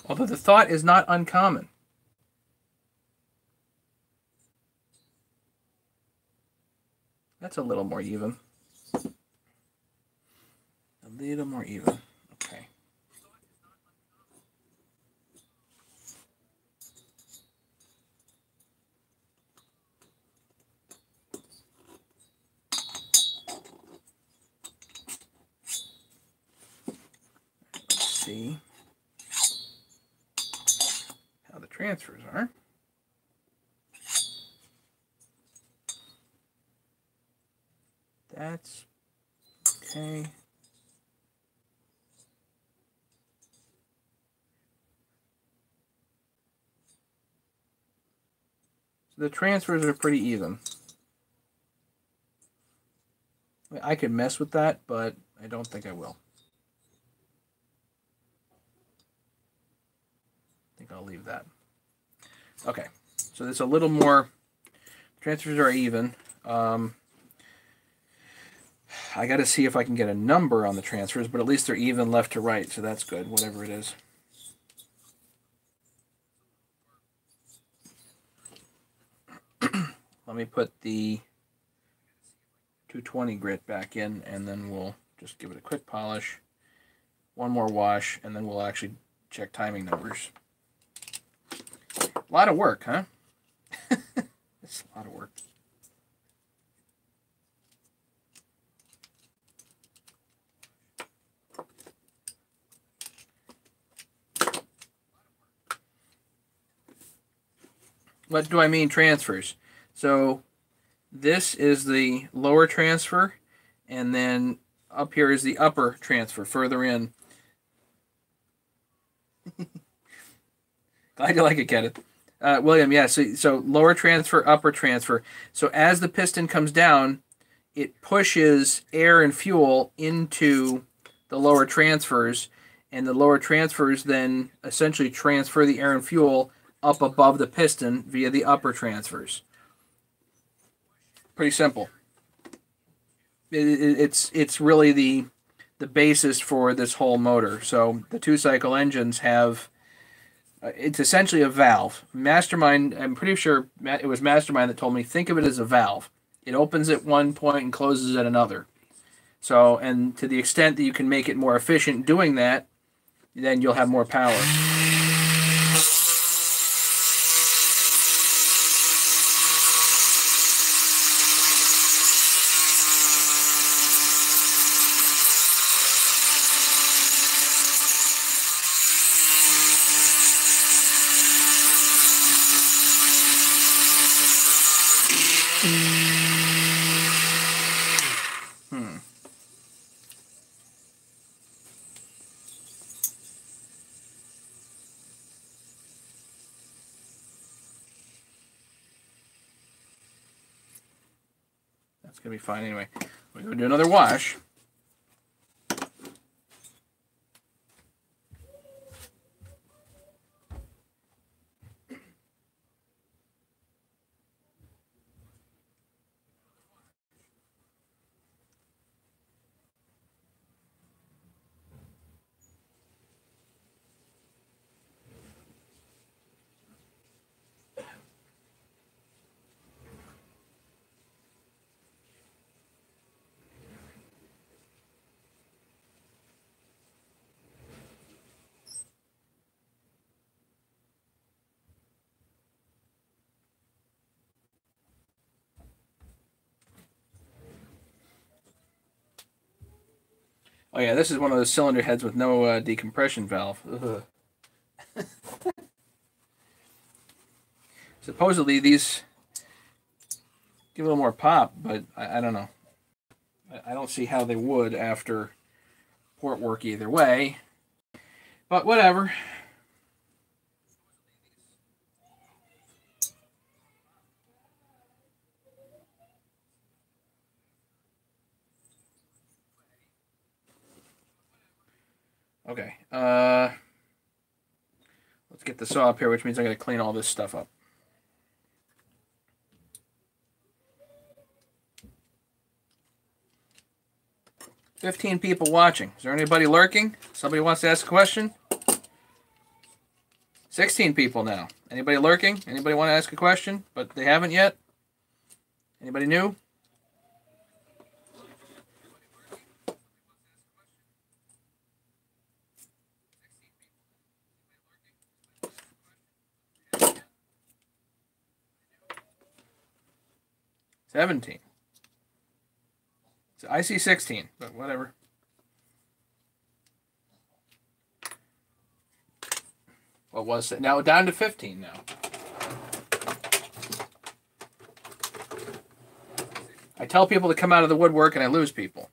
although the thought is not uncommon. That's a little more even. A little more even. Okay. Let's see how the transfers are. That's okay. So the transfers are pretty even. I could mess with that, but I don't think I will. I think I'll leave that. Okay, so there's a little more. Transfers are even. I got to see if I can get a number on the transfers, but at least they're even left to right, so that's good, whatever it is. Let me put the 220 grit back in, and then we'll just give it a quick polish, one more wash, and then we'll actually check timing numbers. A lot of work, huh? It's a lot of work. What do I mean transfers? So this is the lower transfer, and then up here is the upper transfer, further in. Glad you like it, Kenneth. William, yeah, so lower transfer, upper transfer. So as the piston comes down, it pushes air and fuel into the lower transfers, and the lower transfers then essentially transfer the air and fuel up above the piston via the upper transfers. Pretty simple. It's really the basis for this whole motor. So the 2-cycle engines have, it's essentially a valve. Mastermind, I'm pretty sure it was Mastermind that told me, think of it as a valve. It opens at one point and closes at another. So, and to the extent that you can make it more efficient doing that, then you'll have more power. That's going to be fine anyway. We're going to do another wash. Oh yeah, this is one of those cylinder heads with no decompression valve. Supposedly these give a little more pop, but I don't know. I don't see how they would after port work either way. But whatever. Okay, let's get the saw up here, which means I'm going to clean all this stuff up. $15 people watching. Is there anybody lurking? Somebody wants to ask a question? 16 people now. Anybody lurking? Anybody want to ask a question, but they haven't yet? Anybody new? $17. So I see 16, but whatever. What was it? Now down to 15 now. I tell people to come out of the woodwork and I lose people.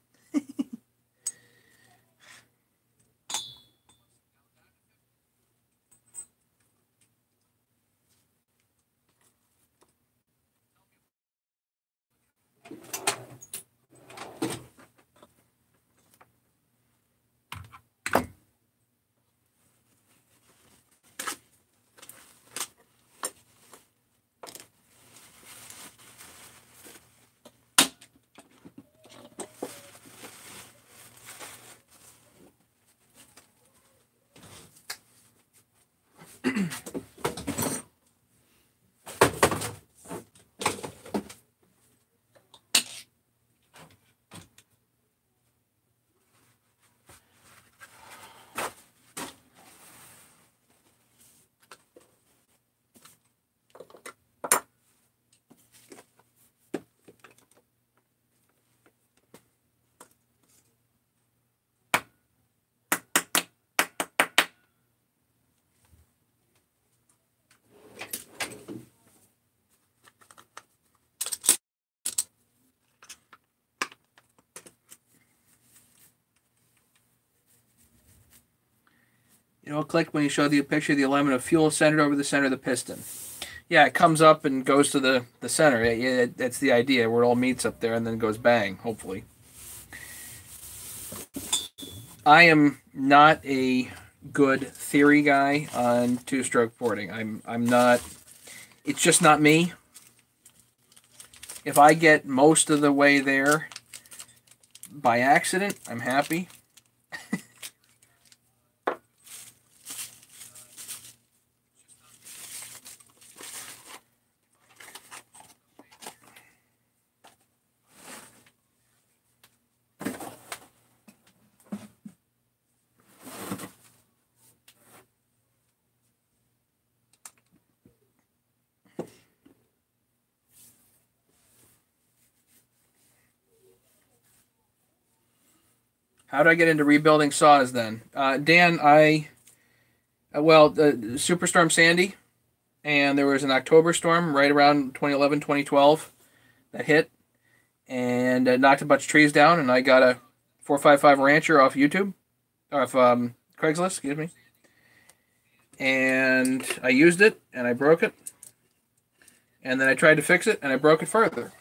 You know, click when you show the picture of the alignment of fuel centered over the center of the piston. Yeah, it comes up and goes to the center. That's the idea, where it all meets up there and then goes bang, hopefully. I am not a good theory guy on two-stroke porting. I'm not. It's just not me. If I get most of the way there by accident, I'm happy. How do I get into rebuilding saws then? Dan, Superstorm Sandy, and there was an October storm right around 2011, 2012 that hit, and knocked a bunch of trees down, and I got a 455 Rancher off YouTube, off Craigslist, excuse me. And I used it, and I broke it, and then I tried to fix it, and I broke it further.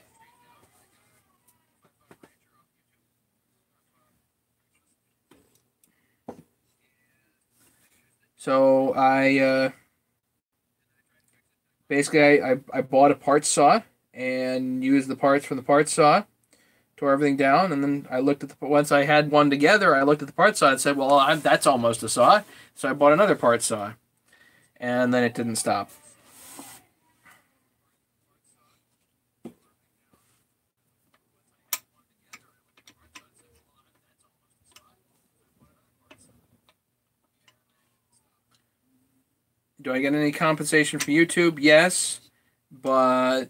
So I basically I bought a parts saw and used the parts from the parts saw, tore everything down, and then I looked at the once I had one together, I looked at the parts saw and said, "Well, that's almost a saw." So I bought another parts saw, and then it didn't stop. Do I get any compensation for YouTube? Yes, but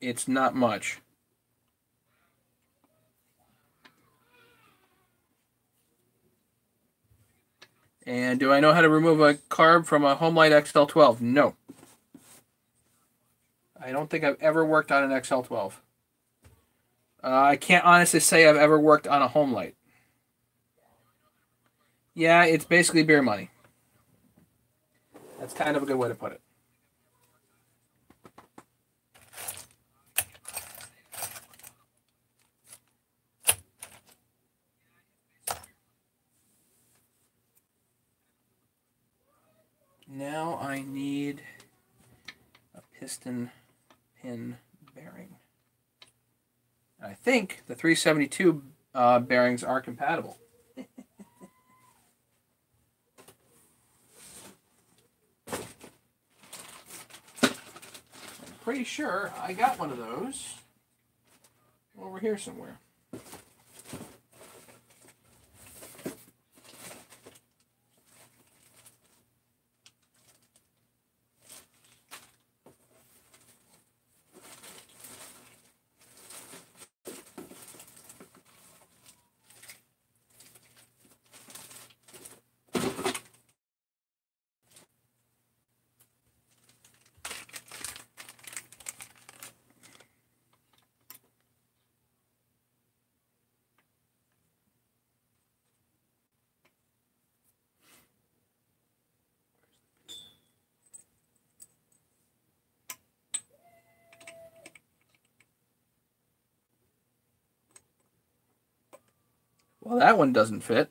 it's not much. And do I know how to remove a carb from a Homelight XL12? No. I don't think I've ever worked on an XL12. I can't honestly say I've ever worked on a Homelight. Yeah, it's basically beer money. That's kind of a good way to put it. Now I need a piston pin bearing. I think the 372 bearings are compatible. I'm pretty sure I got one of those over here somewhere. Well, that one doesn't fit.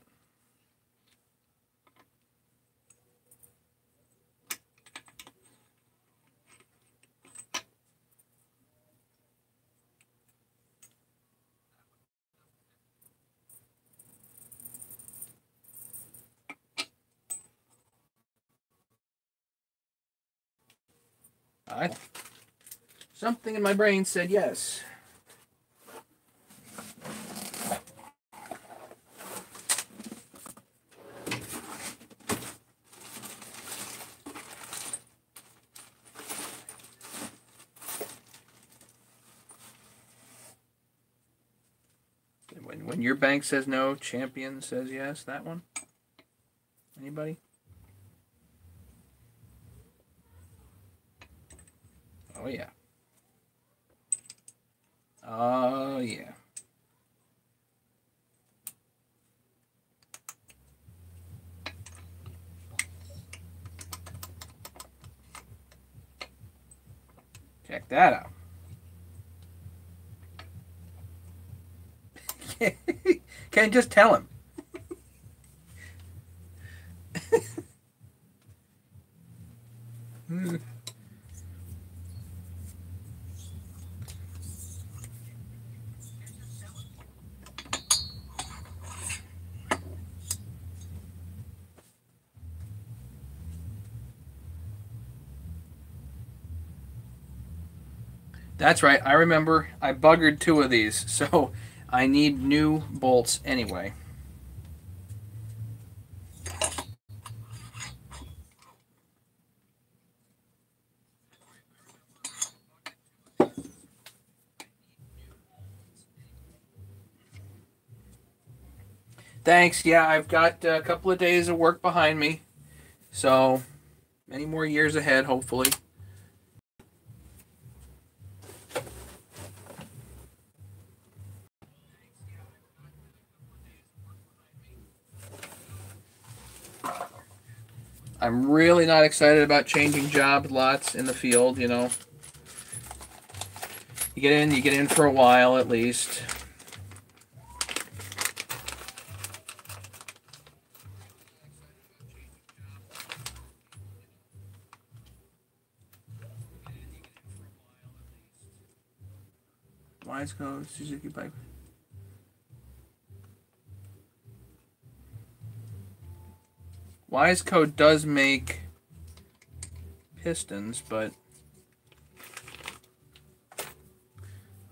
Something in my brain said yes. When your bank says no, Champion says yes. That one? Anybody? Oh, yeah. Oh, yeah. Check that out. Can't just tell him. That's right. I remember I buggered 2 of these, so I need new bolts anyway. Thanks. Yeah, I've got a couple of days of work behind me, so many more years ahead, hopefully. I'm really not excited about changing jobs lots in the field, you know. You get in for a while at least. Wiseco, Suzuki bike. Wiseco does make pistons, but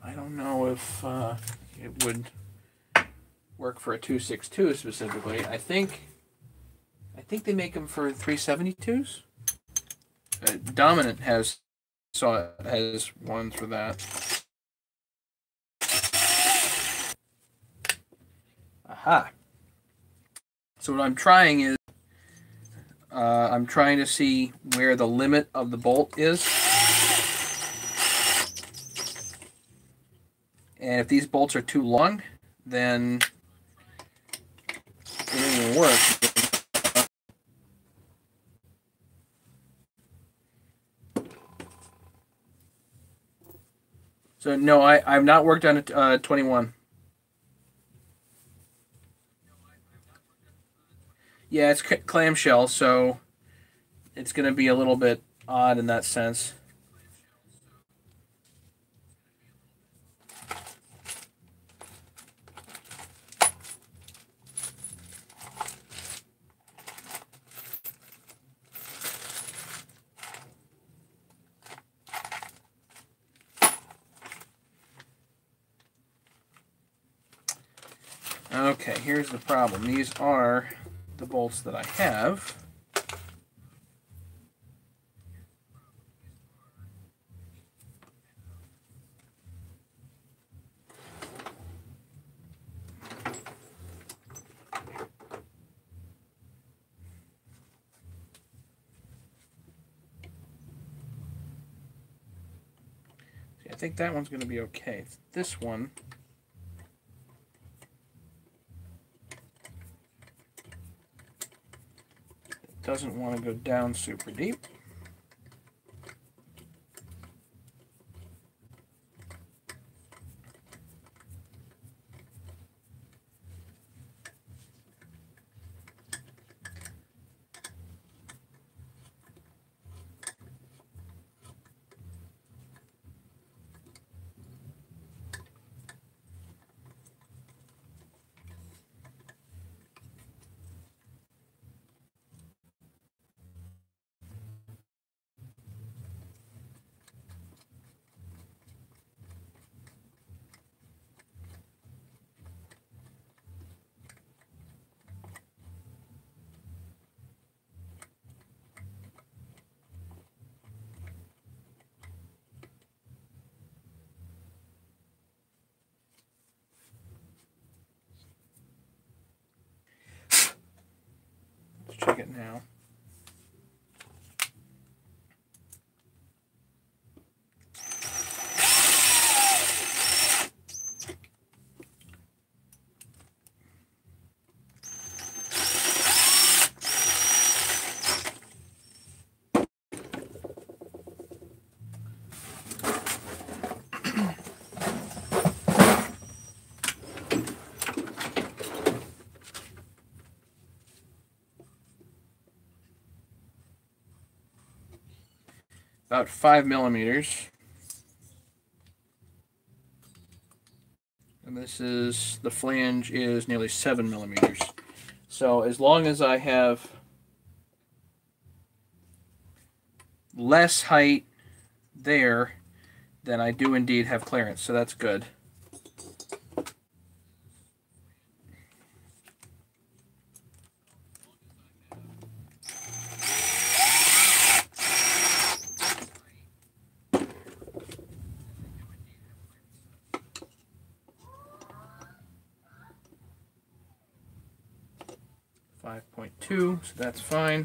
I don't know if it would work for a 262 specifically. I think they make them for 372s. Dominant has one for that. Aha. So what I'm trying is I'm trying to see where the limit of the bolt is. And if these bolts are too long, then it ain't gonna work. So no, I've not worked on a 21. Yeah, it's clamshell, so it's going to be a little bit odd in that sense. Okay, here's the problem. These are the bolts that I have. See, I think that one's going to be okay. This one doesn't want to go down super deep. Check it now. about 5 millimeters. And this is, the flange is nearly 7 millimeters. So as long as I have less height there, then I do indeed have clearance. So that's good. .2, so that's fine.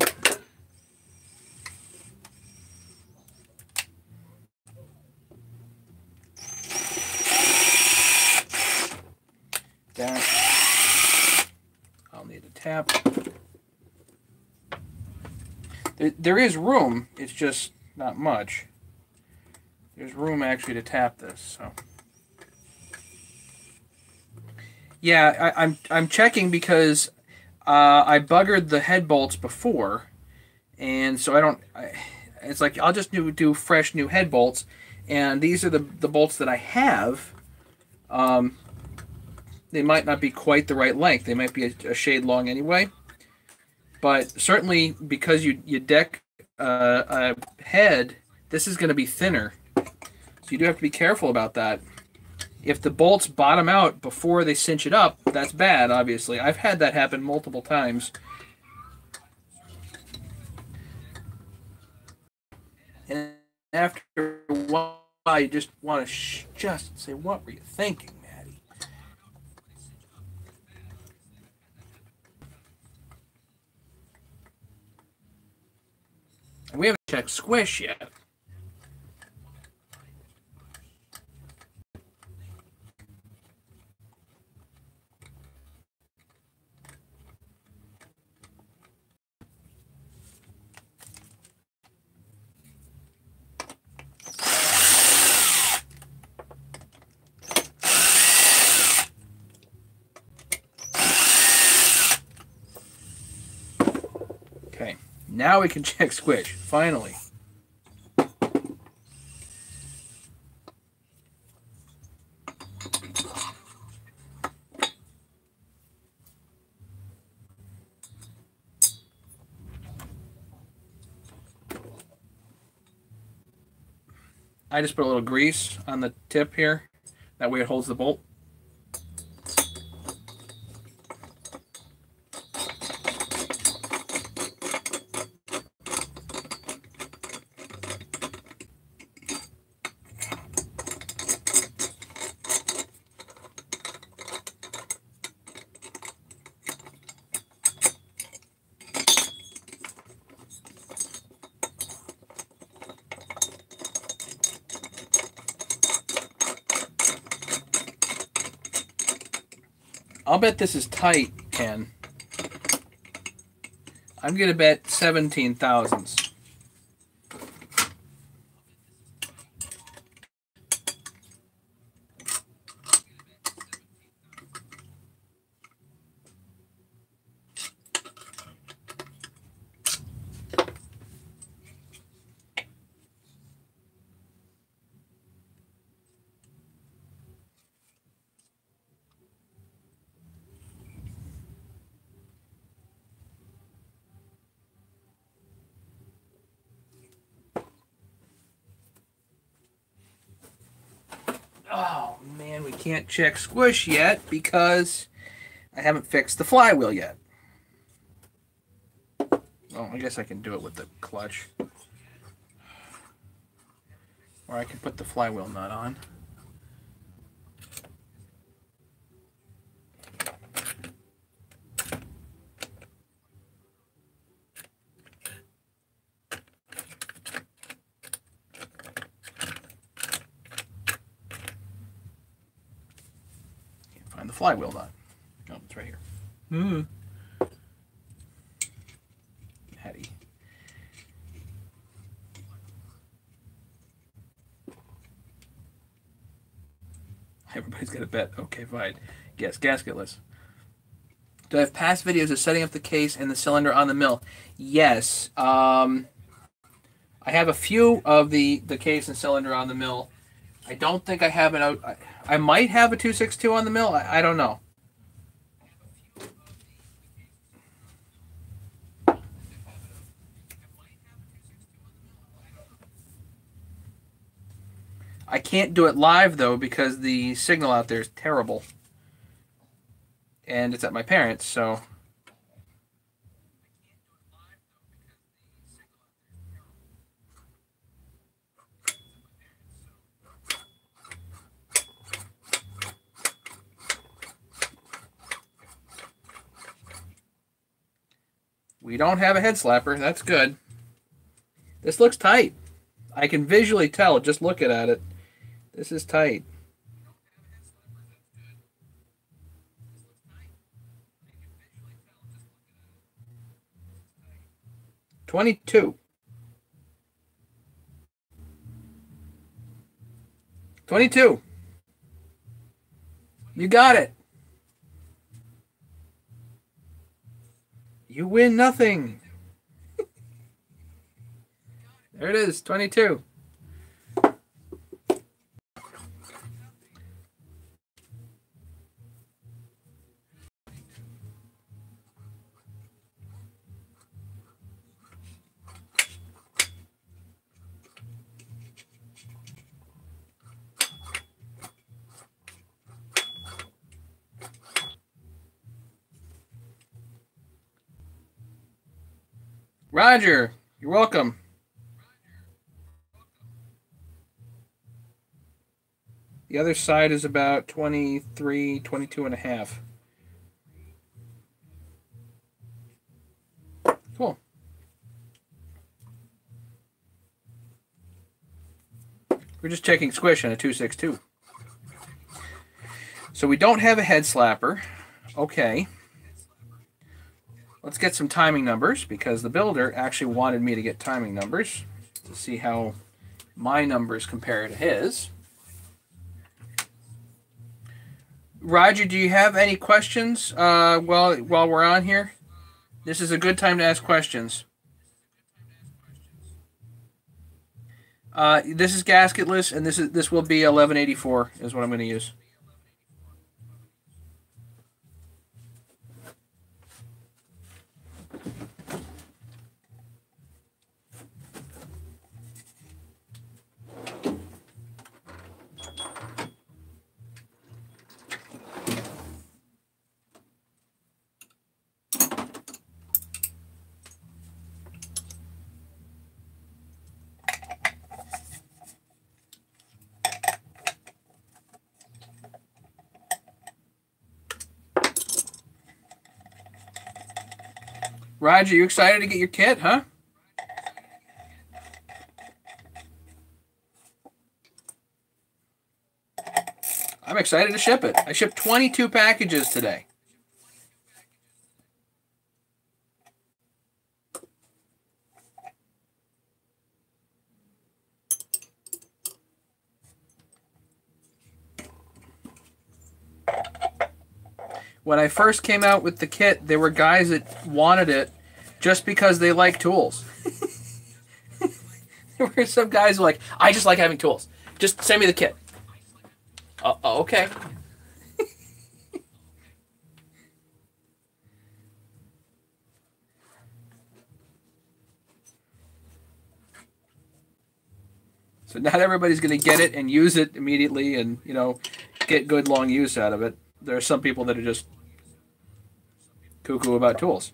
That I'll need a tap. There is room, it's just not much. There's room actually to tap this, so. Yeah, I'm checking because I buggered the head bolts before, and so it's like I'll just do fresh new head bolts, and these are the bolts that I have. They might not be quite the right length. They might be a shade long anyway. But certainly because you deck a head, this is going to be thinner. So you do have to be careful about that. If the bolts bottom out before they cinch it up, that's bad, obviously. I've had that happen multiple times. And after a while, you just want to just say, what were you thinking, Maddie? And we haven't checked squish yet. Okay, now we can check squish, finally. I just put a little grease on the tip here. That way it holds the bolt. I'll bet this is tight, Ken. I'm going to bet 17 thousandths. Oh, man, we can't check squish yet because I haven't fixed the flywheel yet. Well, I guess I can do it with the clutch. Or I can put the flywheel nut on. Find the flywheel nut. Oh, it's right here. Hattie. Everybody's got a bet. Okay, fine. Yes, gasketless. Do I have past videos of setting up the case and the cylinder on the mill? Yes. I I have a few of the case and cylinder on the mill. I don't think I have it out. I might have a 262 on the mill. I don't know. I can't do it live though because the signal out there is terrible. And it's at my parents', so we don't have a head slapper. That's good. This looks tight. I can visually tell just looking at it. This is tight. $22. $22. You got it. You win nothing. There it is, 22. Roger, you're welcome. The other side is about 23, 22 and a half. Cool. We're just checking squish on a 262. So we don't have a head slapper. Okay. Let's get some timing numbers because the builder actually wanted me to get timing numbers to see how my numbers compare to his. Roger, do you have any questions while we're on here? This is a good time to ask questions. This is gasketless, and this will be 1184 is what I'm going to use. Roger, you excited to get your kit, huh? I'm excited to ship it. I shipped 22 packages today. When I first came out with the kit, there were guys that wanted it just because they like tools. There were some guys who were like, I just like having tools. Just send me the kit. Okay. So not everybody's going to get it and use it immediately and, you know, get good long use out of it. There are some people that are just cuckoo about tools.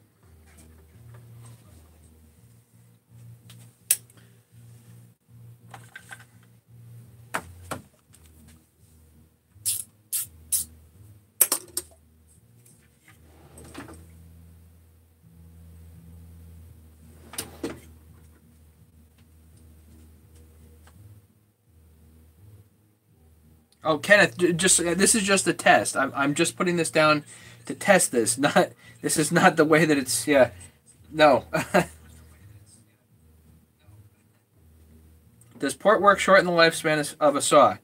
Oh, Kenneth, just this is just a test. I'm just putting this down to test this. Not this is not the way that it's. Yeah, no. Does port work shorten the lifespan of a saw?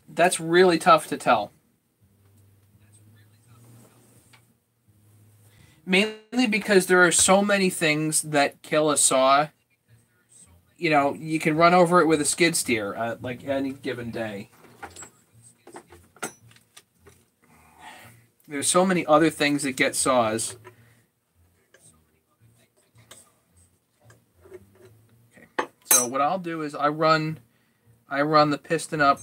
That's really tough to tell. Mainly because there are so many things that kill a saw. You know, you can run over it with a skid steer like any given day. There's so many other things that get saws. Okay. So what I'll do is I run the piston up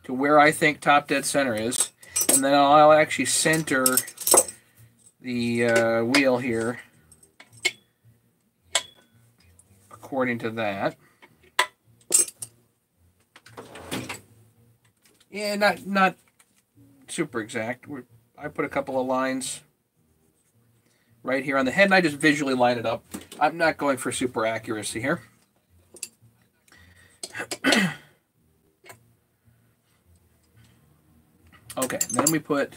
to where I think top dead center is, and then I'll actually center the wheel here according to that. Yeah, not super exact. I put a couple of lines right here on the head, and I just visually line it up. I'm not going for super accuracy here. Okay, then we put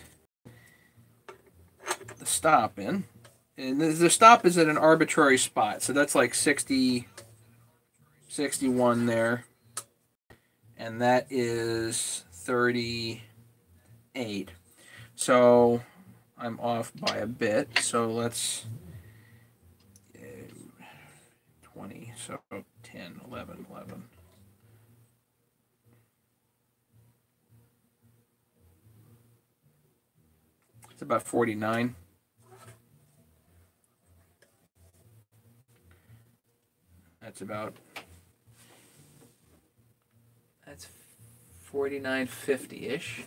the stop in. And the stop is at an arbitrary spot, so that's like 60, 61 there. And that is 38. So I'm off by a bit. So let's 20. So 10, 11, 11. It's about 49. That's 49.50-ish.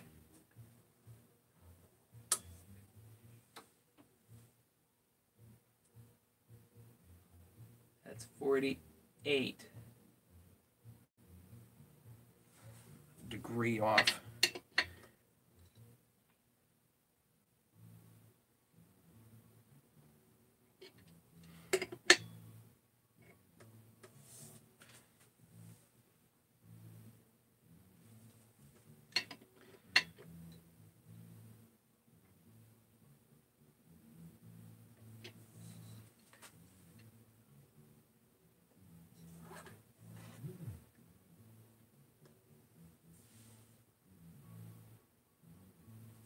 That's 48 degree off.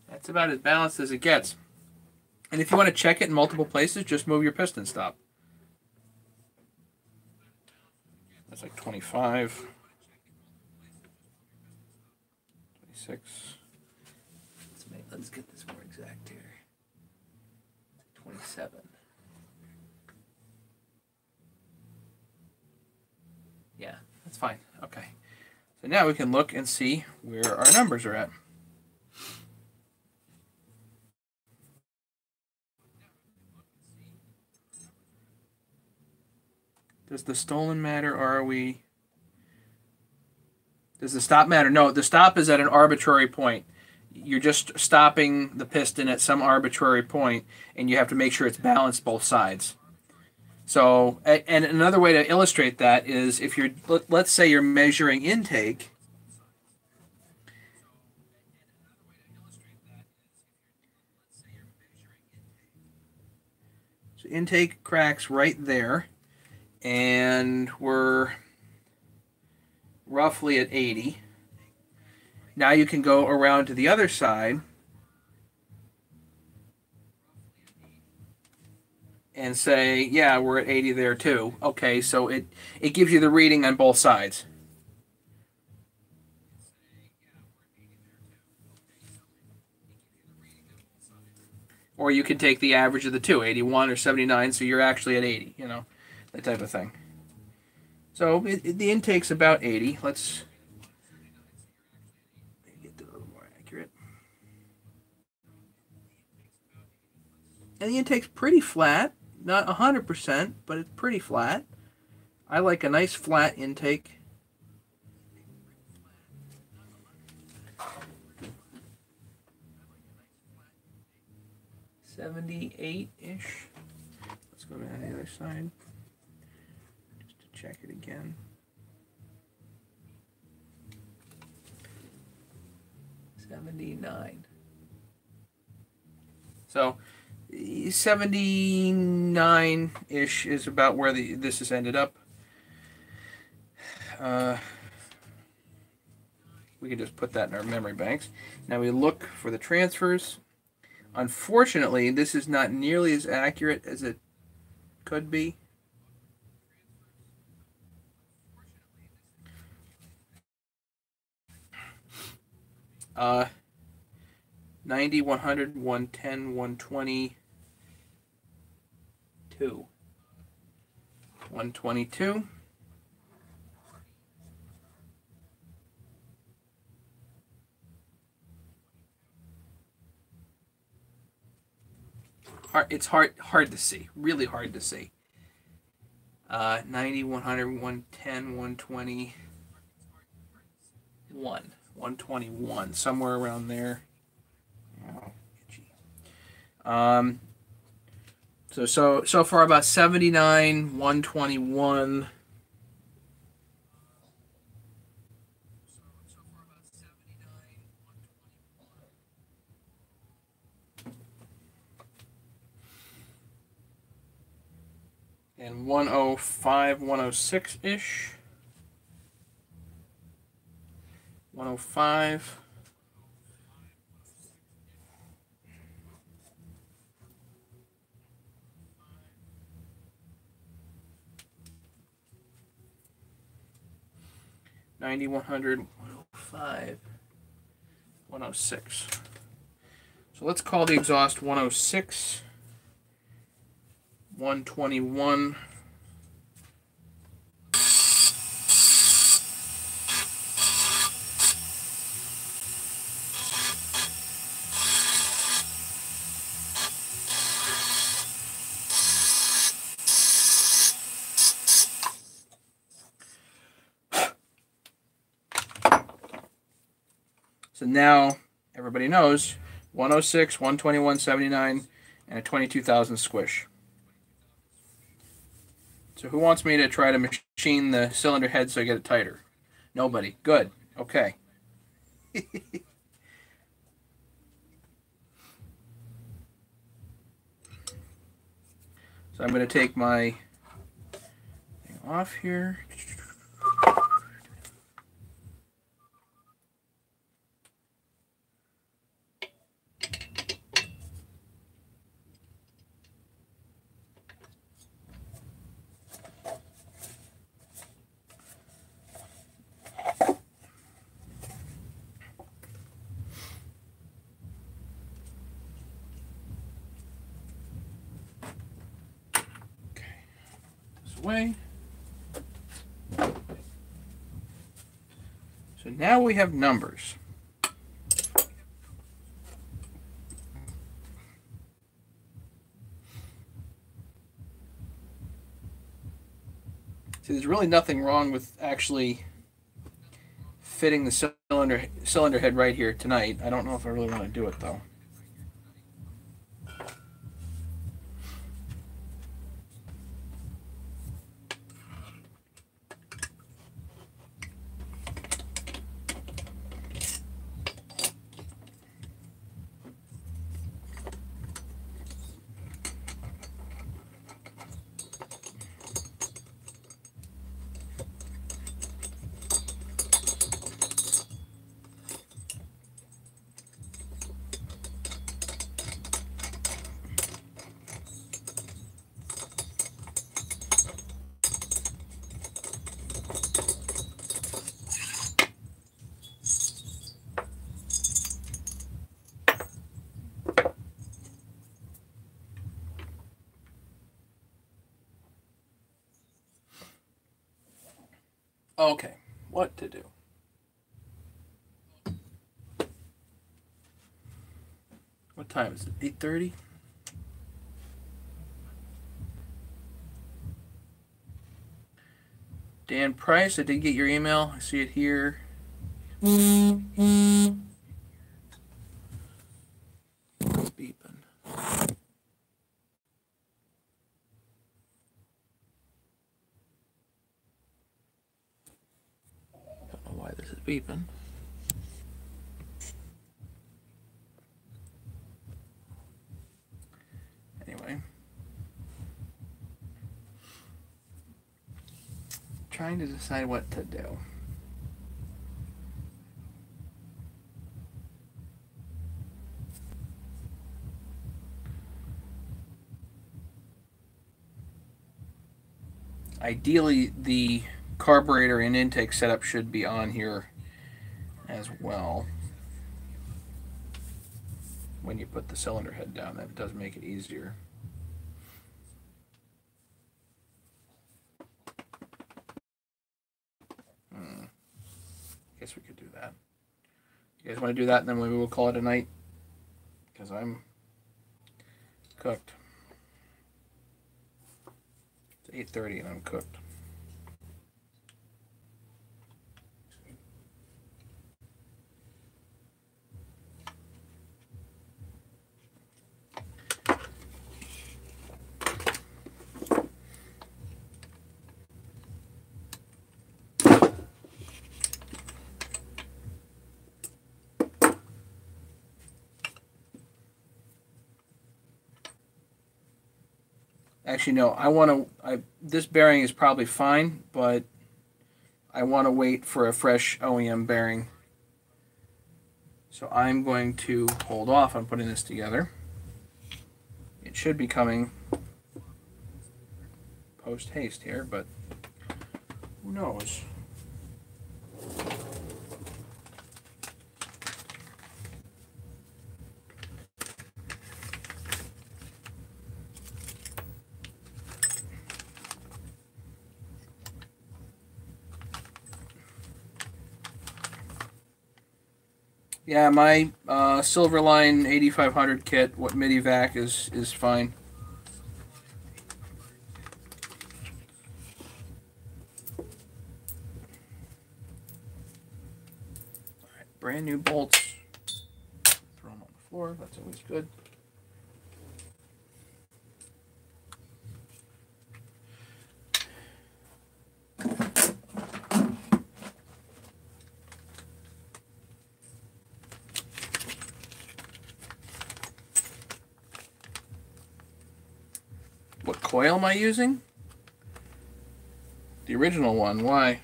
That's about as balanced as it gets. And if you want to check it in multiple places, just move your piston stop. That's like 25, 26. Let's get this more exact here. 27. Yeah, that's fine. Okay. So now we can look and see where our numbers are at. Does the stolen matter, or are we... Does the stop matter? No, the stop is at an arbitrary point. You're just stopping the piston at some arbitrary point, and you have to make sure it's balanced both sides. So, and another way to illustrate that is if you're, let's say you're measuring intake. So intake cracks right there, and we're roughly at 80. Now you can go around to the other side and say, yeah, we're at 80 there too. Okay, so it gives you the reading on both sides. Or you can take the average of the two, 81 or 79, so you're actually at 80, you know, that type of thing. So the intake's about 80. Let's get a little more accurate. And the intake's pretty flat. Not 100%, but it's pretty flat. I like a nice flat intake. $78-ish. Let's go to the other side just to check it again. $79. So 79-ish is about where this has ended up. We can just put that in our memory banks. Now we look for the transfers. Unfortunately, this is not nearly as accurate as it could be. Uh, 90, 100, 110, 122. 122. It's hard to see. Really hard to see. 90, 100, 110, 120. 121. Somewhere around there. Um, so far about 79, 121. And 105, 106 ish. 105. $90, 100, 105, 106. So let's call the exhaust 106, 121. So now everybody knows 106, 121, 79, and a 22,000 squish. So who wants me to try to machine the cylinder head so I get it tighter? Nobody. Good. Okay. So I'm going to take my thing off here. Way. So now we have numbers. See, there's really nothing wrong with actually fitting the cylinder head right here tonight. I don't know if I really want to do it though. Okay, what to do? What time is it? 8:30? Dan Price, I did get your email. I see it here. Beeping. Don't know why this is beeping. Anyway. Trying to decide what to do. Ideally, the carburetor and intake setup should be on here as well. When you put the cylinder head down, that does make it easier. Guess we could do that. You guys want to do that, and then maybe we'll call it a night? Because I'm cooked. It's 8:30 and I'm cooked. Actually, no. This bearing is probably fine, but I want to wait for a fresh OEM bearing. So I'm going to hold off on putting this together. It should be coming post haste here, but who knows? Yeah, my Silverline 8500 kit, what MIDI-vac is fine. Alright, brand new bolts. Throw them on the floor, that's always good. What coil am I using? The original one. Why?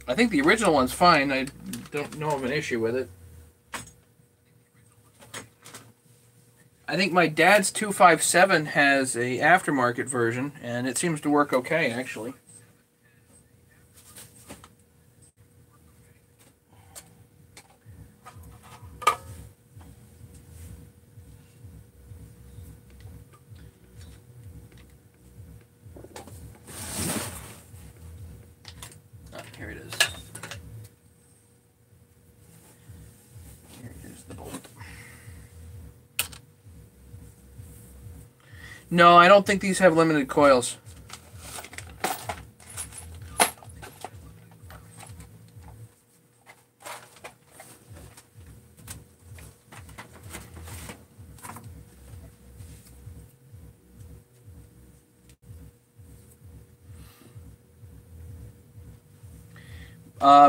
I think the original one's fine. I don't know of an issue with it. I think my dad's 257 has a aftermarket version, and it seems to work okay, actually. Here it is. Here is the bolt. No, I don't think these have limited coils.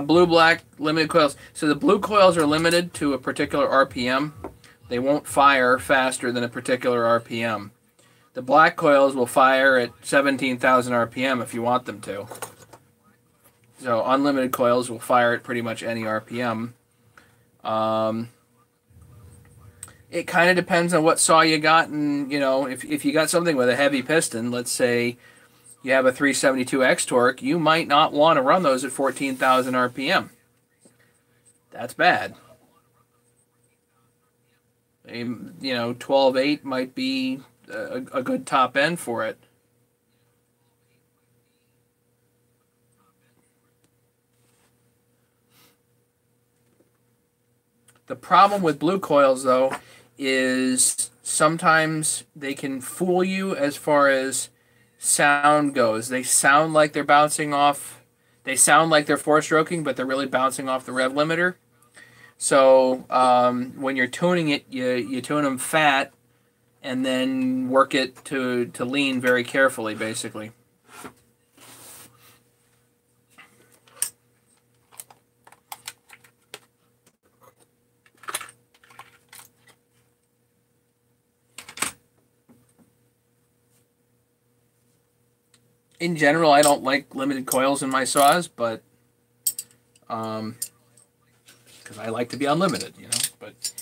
Blue-black limited coils. So the blue coils are limited to a particular RPM. They won't fire faster than a particular RPM. The black coils will fire at 17,000 RPM if you want them to. So unlimited coils will fire at pretty much any RPM. It kind of depends on what saw you got, and if you got something with a heavy piston, let's say you have a 372X torque, you might not want to run those at 14,000 RPM. That's bad. 12.8 might be a good top end for it. The problem with blue coils, though, is sometimes they can fool you as far as sound goes. They sound like they're bouncing off. They sound like they're four-stroking, but they're really bouncing off the rev limiter. So when you're tuning it, you tune them fat, and then work it to lean very carefully, basically. In general, I don't like limited coils in my saws, but because I like to be unlimited, but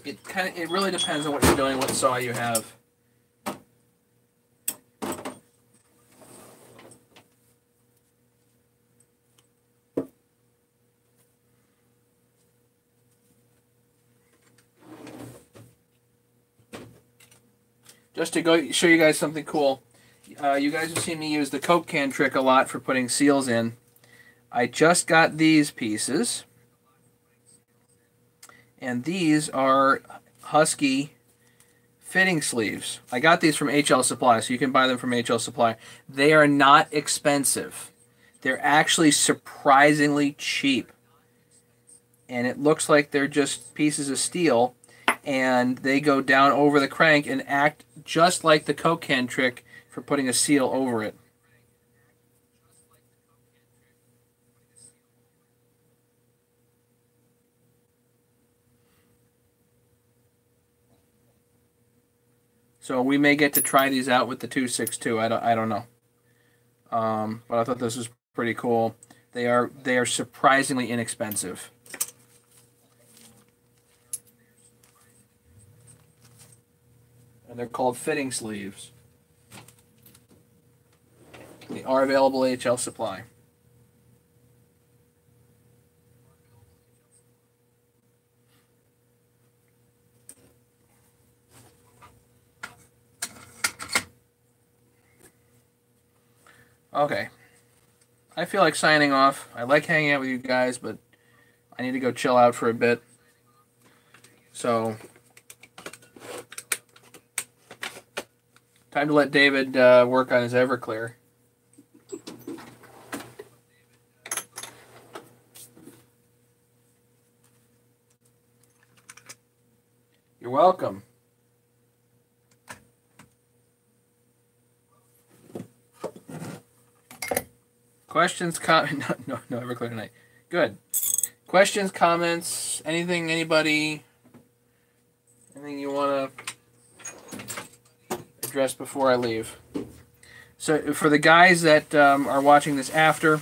It really depends on what you're doing, what saw you have. Just to go show you guys something cool. You guys have seen me use the Coke can trick a lot for putting seals in. I just got these pieces. And these are Husky fitting sleeves. I got these from HL Supply, so you can buy them from HL Supply. They are not expensive. They're actually surprisingly cheap. And it looks like they're just pieces of steel, and they go down over the crank and act just like the Coke can trick for putting a seal over it. So we may get to try these out with the 262. I don't know. But I thought this was pretty cool. They are surprisingly inexpensive. And they're called fitting sleeves. They are available at HL Supply. Okay. I feel like signing off. I like hanging out with you guys, but I need to go chill out for a bit. So, time to let David work on his Everclear. You're welcome. Questions, no, Everclear tonight. Good. Questions, comments, anything, anybody, anything you want to address before I leave? So for the guys that are watching this after,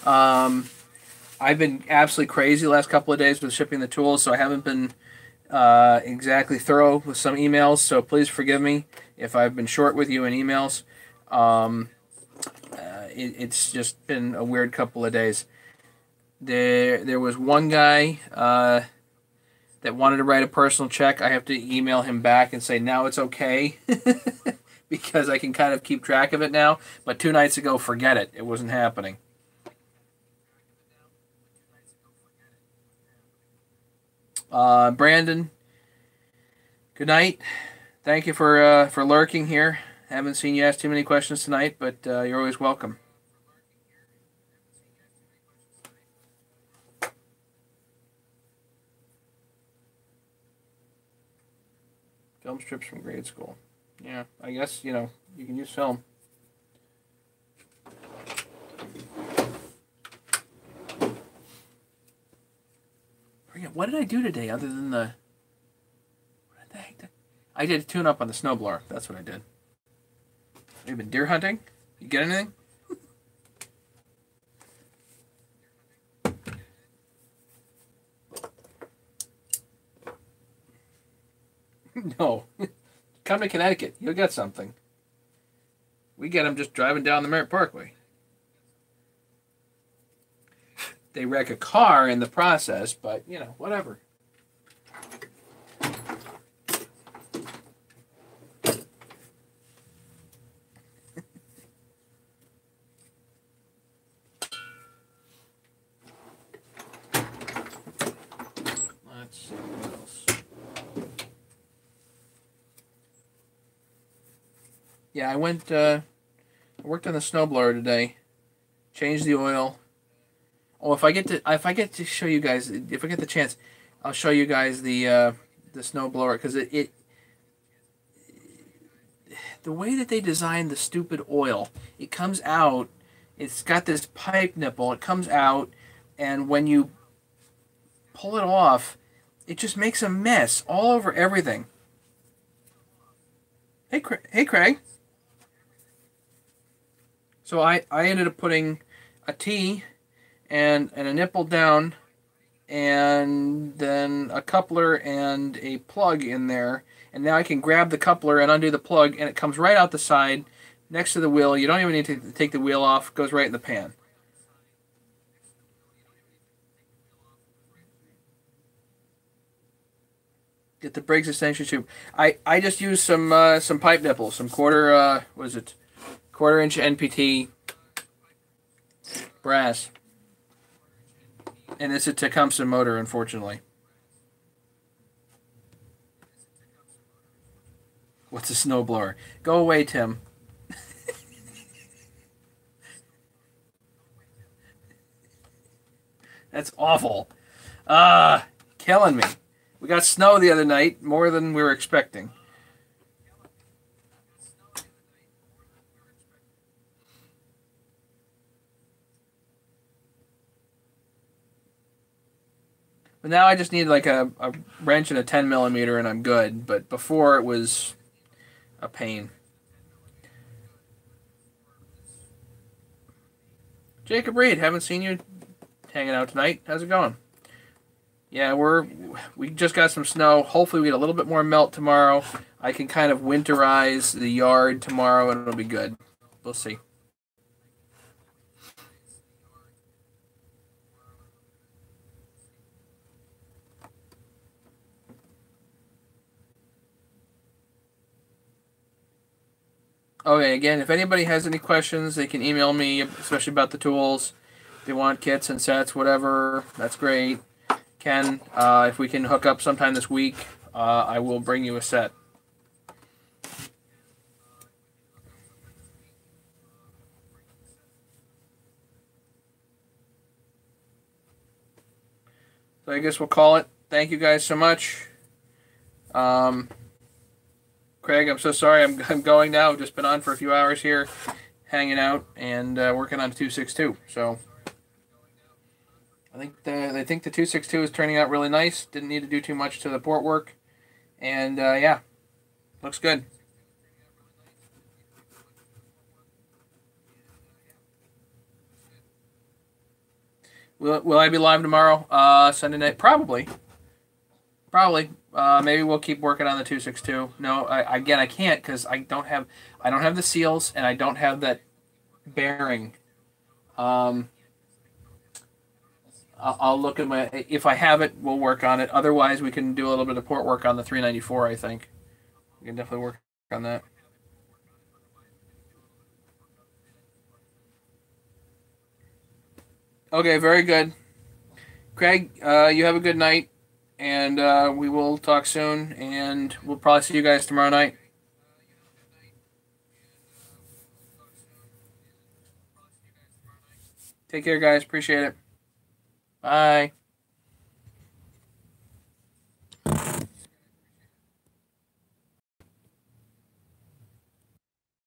I've been absolutely crazy the last couple of days with shipping the tools, so I haven't been exactly thorough with some emails, so please forgive me if I've been short with you in emails. It's just been a weird couple of days. There was one guy that wanted to write a personal check. I have to email him back and say, now it's okay, because I can kind of keep track of it now. But 2 nights ago, forget it. It wasn't happening. Brandon, good night. Thank you for lurking here. Haven't seen you ask too many questions tonight, but you're always welcome. Film strips from grade school. Yeah, I guess, you know, you can use film. What did I do today other than the... What the heck? I did a tune-up on the snowblower. That's what I did. You've been deer hunting? You get anything? No. Come to Connecticut. You'll get something. We get them just driving down the Merritt Parkway. They wreck a car in the process, but, you know, whatever. Let's see what else. Yeah, I went, I worked on the snowblower today. Changed the oil. Oh, if I get to show you guys, if I get the chance, I'll show you guys the snowblower, because the way that they designed the stupid oil, it comes out, it's got this pipe nipple, it comes out, and when you pull it off, it just makes a mess all over everything. Hey, Craig. So I ended up putting a T and a nipple down and then a coupler and a plug in there. And now I can grab the coupler and undo the plug, and it comes right out the side next to the wheel. You don't even need to take the wheel off. It goes right in the pan. Get the Briggs extension tube. I just used some pipe nipples, some quarter what is it, quarter-inch NPT brass, and it's a Tecumseh motor, unfortunately. What's a snowblower? Go away, Tim. That's awful. Killing me. We got snow the other night, more than we were expecting. But now I just need like a wrench and a 10 millimeter and I'm good. But before it was a pain. Jacob Reed, haven't seen you hanging out tonight. How's it going? Yeah, we just got some snow. Hopefully we get a little bit more melt tomorrow. I can kind of winterize the yard tomorrow and it'll be good. We'll see. Okay, again, if anybody has any questions, they can email me, especially about the tools. If they want kits and sets, whatever, that's great. Ken, if we can hook up sometime this week, I will bring you a set. So I guess we'll call it. Thank you guys so much. Um, Craig, I'm so sorry. I'm going now. I've just been on for a few hours here, hanging out and working on 262. So I think the 262 is turning out really nice. Didn't need to do too much to the port work, and yeah, looks good. Will I be live tomorrow? Sunday night, probably. Probably. Maybe we'll keep working on the 262. No, again I can't because I don't have the seals and I don't have that bearing. Um, I'll look at my if I have it, we'll work on it. Otherwise, we can do a little bit of port work on the 394. I think we can definitely work on that. Okay, very good, Craig. You have a good night, and we will talk soon. And we'll probably see you guys tomorrow night. Take care, guys. Appreciate it. Bye.